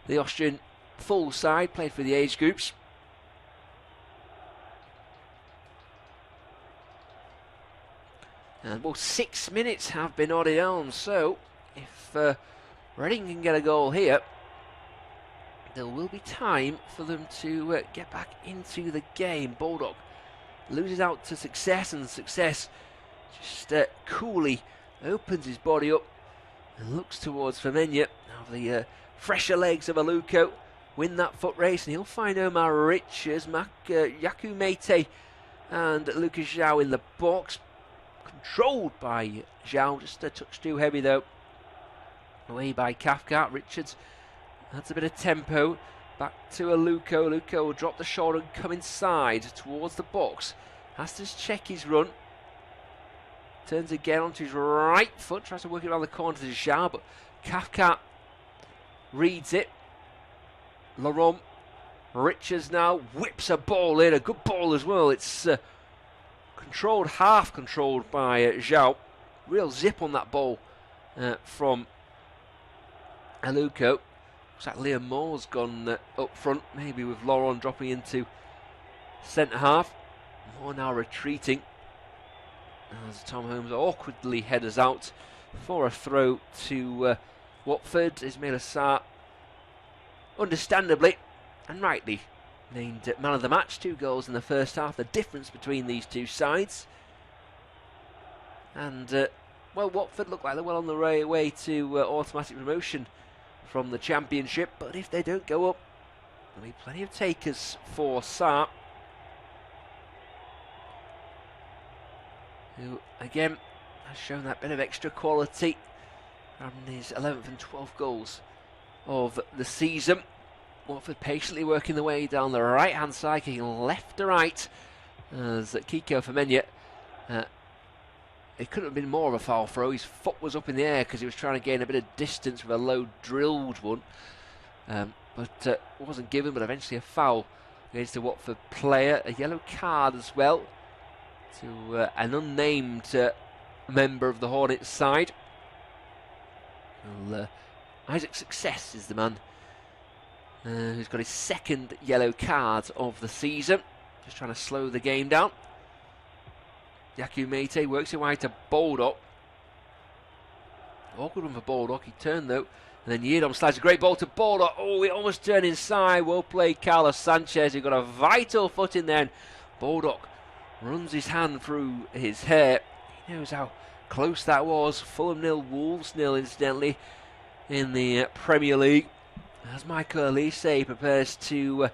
the Austrian full side, played for the age groups. And well, 6 minutes have been added on, so if Reading can get a goal here, there will be time for them to get back into the game. Baldock loses out to Success, and Success just coolly opens his body up and looks towards Femenia. Now the fresher legs of Aluko win that foot race, and he'll find Omar Richards, Yaku Mete and Lucas Zhao in the box. Controlled by Zhao, just a touch too heavy though. Away by Cathcart. Richards adds a bit of tempo. Back to Aluko. Aluko will drop the shoulder and come inside towards the box. Has to check his run. Turns again onto his right foot. Tries to work it around the corner to Zhao, but Cathcart reads it. Laurent. Richards now whips a ball in. A good ball as well. It's controlled, half controlled by Zhao. Real zip on that ball from Aluko. Looks like Liam Moore's gone up front, maybe with Laurent dropping into centre half. Moore now retreating as Tom Holmes awkwardly headers out for a throw to Watford. Ismail Assar, understandably and rightly, named man of the match. 2 goals in the first half, the difference between these two sides. And well, Watford look like they're well on the way to automatic promotion from the Championship, but if they don't go up, there'll be plenty of takers for Sarr, who again has shown that bit of extra quality from his 11th and 12th goals of the season. Watford patiently working the way down the right hand side, kicking left to right as Kiko Femenia. It couldn't have been more of a foul throw. His foot was up in the air because he was trying to gain a bit of distance with a low drilled one, but wasn't given, but eventually a foul against the Watford player. A yellow card as well to an unnamed member of the Hornets side. Well, Isaac Success is the man who's got his 2nd yellow card of the season. Just trying to slow the game down. Yaku Mete works it wide to Baldock. Awkward one for Baldock. He turned though, and then Yedom slides a great ball to Baldock. Oh, it almost turned inside. Well played, Carlos Sanchez. He got a vital foot in there. And Baldock runs his hand through his hair. He knows how close that was. Fulham 0, Wolves 0, incidentally, in the Premier League. As Michael Elise prepares to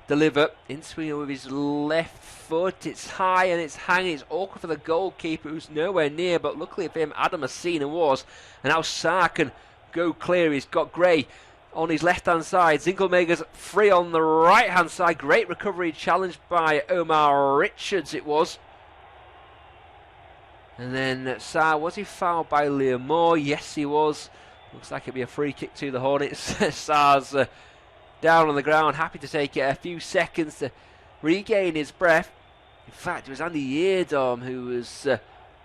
deliver in swinging with his left foot. It's high and it's hanging. It's awkward for the goalkeeper who's nowhere near, but luckily for him, Adam Messina was. And now Sarr can go clear. He's got Gray on his left hand side. Zinkelmeger's free on the right hand side. Great recovery, challenged by Omar Richards it was. And then Sarr, was he fouled by Liam Moore? Yes, he was. Looks like it'd be a free kick to the Hornets. Sarr's down on the ground, happy to take a few seconds to regain his breath. In fact, it was Andy Yeardom who was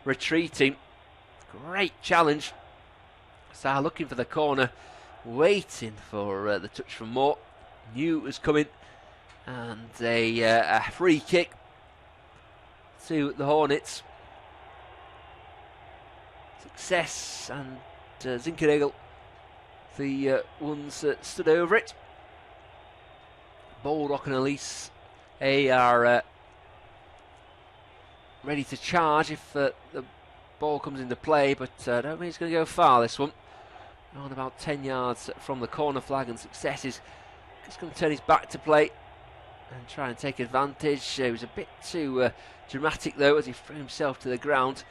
retreating. Great challenge. Sarr looking for the corner, waiting for the touch from Moore. Knew it was coming, and a free kick to the Hornets. Success and Zinkeregel, the ones that stood over it. Baldock and Elise are ready to charge if the ball comes into play, but I don't think it's going to go far, this one. On about 10 yards from the corner flag, and Success is just going to turn his back to play and try and take advantage. He was a bit too dramatic though as he threw himself to the ground,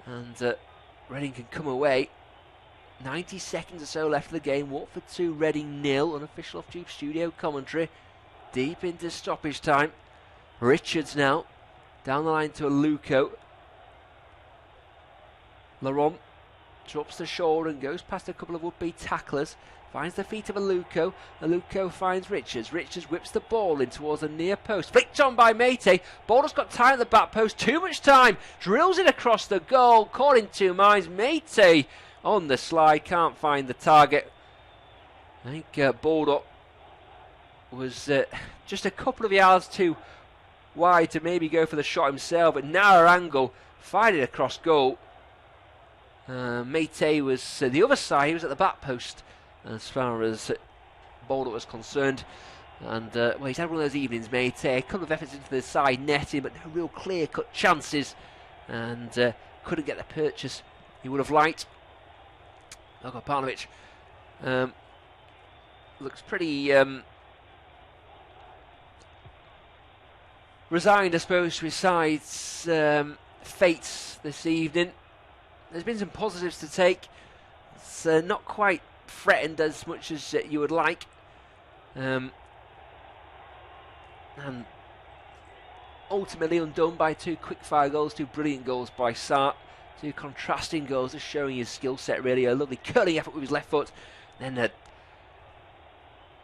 and Reading can come away. 90 seconds or so left of the game. Watford 2, Reading 0. Unofficial off-tube studio commentary. Deep into stoppage time. Richards now. Down the line to Aluko. Laurent drops the shoulder and goes past a couple of would-be tacklers. Finds the feet of Aluko. Aluko finds Richards. Richards whips the ball in towards the near post. Flicked on by Mete. Baldock's got time at the back post. Too much time. Drills it across the goal. Caught in two minds. Mete on the slide, can't find the target, I think Baldock was just a couple of yards too wide to maybe go for the shot himself, but narrow angle, fired it across goal. Meite was the other side, he was at the back post as far as Baldock was concerned. And well, he's had one of those evenings, Meite. A couple of efforts into the side netting, but no real clear-cut chances, and couldn't get the purchase he would have liked. Pavlovic looks pretty resigned, I suppose, to his side's fates this evening. There's been some positives to take. It's not quite threatened as much as you would like. And ultimately undone by two quick-fire goals, two brilliant goals by Sarr, two contrasting goals, just showing his skill set really. A lovely curling effort with his left foot, then a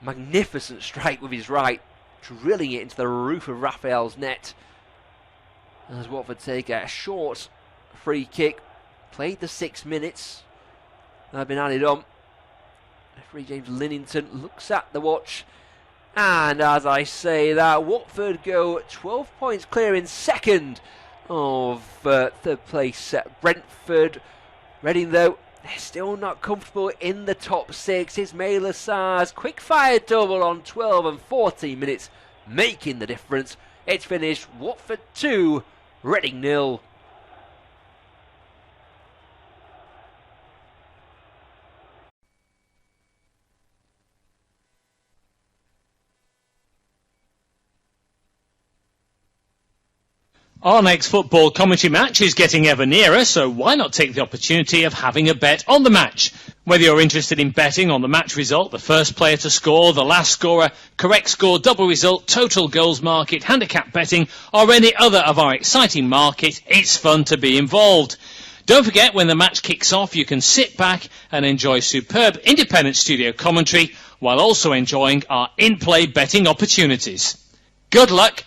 magnificent strike with his right, drilling it into the roof of Raphael's net. As Watford take a short free kick, played the 6 minutes, been added on. Referee James Linnington looks at the watch, and as I say that, Watford go 12 points clear in second of third place at Brentford. Reading, though, they're still not comfortable in the top six. Ismaila Sarr's quick-fire double on 12 and 14 minutes, making the difference. It's finished Watford 2, Reading 0. Our next football commentary match is getting ever nearer, so why not take the opportunity of having a bet on the match? Whether you're interested in betting on the match result, the first player to score, the last scorer, correct score, double result, total goals market, handicap betting, or any other of our exciting markets, it's fun to be involved. Don't forget, when the match kicks off, you can sit back and enjoy superb independent studio commentary while also enjoying our in-play betting opportunities. Good luck!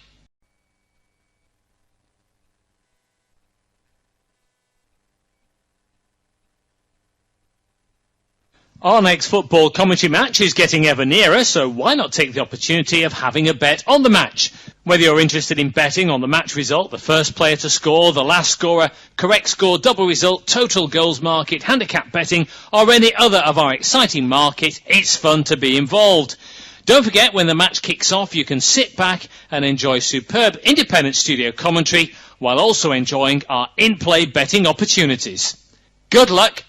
Our next football commentary match is getting ever nearer, so why not take the opportunity of having a bet on the match? Whether you're interested in betting on the match result, the first player to score, the last scorer, correct score, double result, total goals market, handicap betting, or any other of our exciting markets, it's fun to be involved. Don't forget, when the match kicks off, you can sit back and enjoy superb independent studio commentary while also enjoying our in-play betting opportunities. Good luck!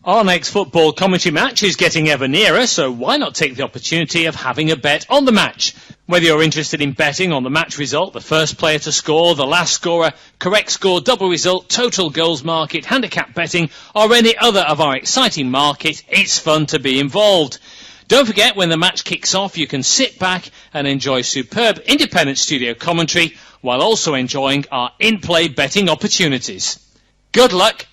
Our next football commentary match is getting ever nearer, so why not take the opportunity of having a bet on the match? Whether you're interested in betting on the match result, the first player to score, the last scorer, correct score, double result, total goals market, handicap betting, or any other of our exciting markets, it's fun to be involved. Don't forget, when the match kicks off, you can sit back and enjoy superb independent studio commentary while also enjoying our in-play betting opportunities. Good luck!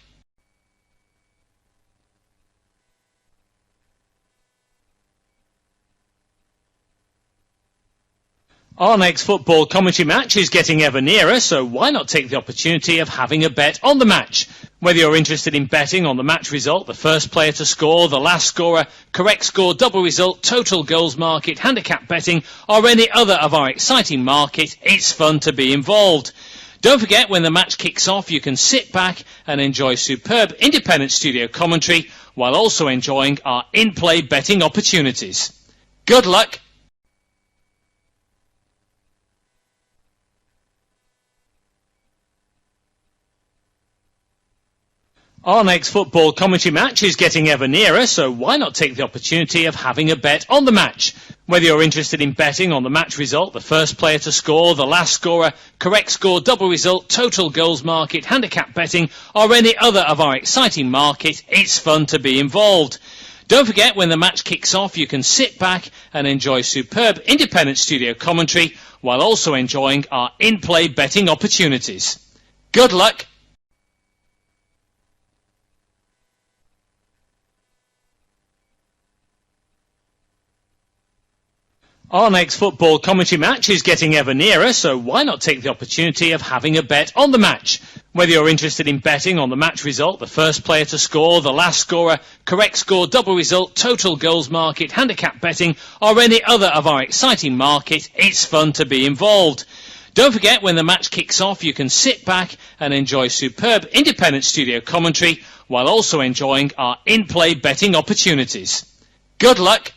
Our next football commentary match is getting ever nearer, so why not take the opportunity of having a bet on the match? Whether you're interested in betting on the match result, the first player to score, the last scorer, correct score, double result, total goals market, handicap betting, or any other of our exciting markets, it's fun to be involved. Don't forget, when the match kicks off, you can sit back and enjoy superb independent studio commentary while also enjoying our in-play betting opportunities. Good luck! Our next football commentary match is getting ever nearer, so why not take the opportunity of having a bet on the match? Whether you're interested in betting on the match result, the first player to score, the last scorer, correct score, double result, total goals market, handicap betting, or any other of our exciting markets, it's fun to be involved. Don't forget, when the match kicks off, you can sit back and enjoy superb independent studio commentary while also enjoying our in-play betting opportunities. Good luck! Our next football commentary match is getting ever nearer, so why not take the opportunity of having a bet on the match? Whether you're interested in betting on the match result, the first player to score, the last scorer, correct score, double result, total goals market, handicap betting, or any other of our exciting market, it's fun to be involved. Don't forget, when the match kicks off, you can sit back and enjoy superb independent studio commentary while also enjoying our in-play betting opportunities. Good luck.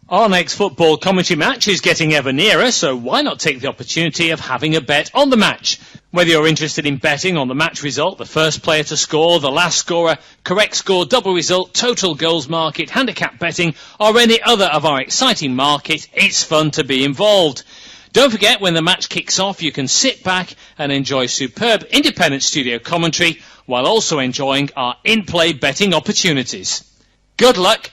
Our next football commentary match is getting ever nearer, so why not take the opportunity of having a bet on the match? Whether you're interested in betting on the match result, the first player to score, the last scorer, correct score, double result, total goals market, handicap betting, or any other of our exciting market, it's fun to be involved. Don't forget, when the match kicks off, you can sit back and enjoy superb independent studio commentary while also enjoying our in-play betting opportunities. Good luck.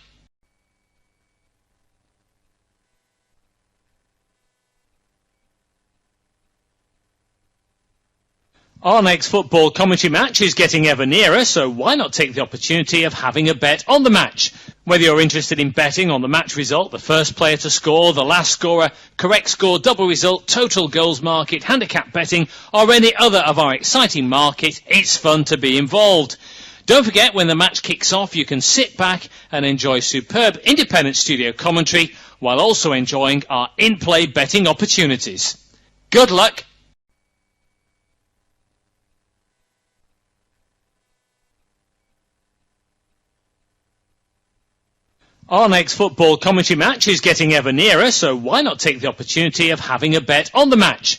Our next football commentary match is getting ever nearer, so why not take the opportunity of having a bet on the match? Whether you're interested in betting on the match result, the first player to score, the last scorer, correct score, double result, total goals market, handicap betting, or any other of our exciting market, it's fun to be involved. Don't forget, when the match kicks off, you can sit back and enjoy superb independent studio commentary while also enjoying our in-play betting opportunities. Good luck. Our next football commentary match is getting ever nearer, so why not take the opportunity of having a bet on the match?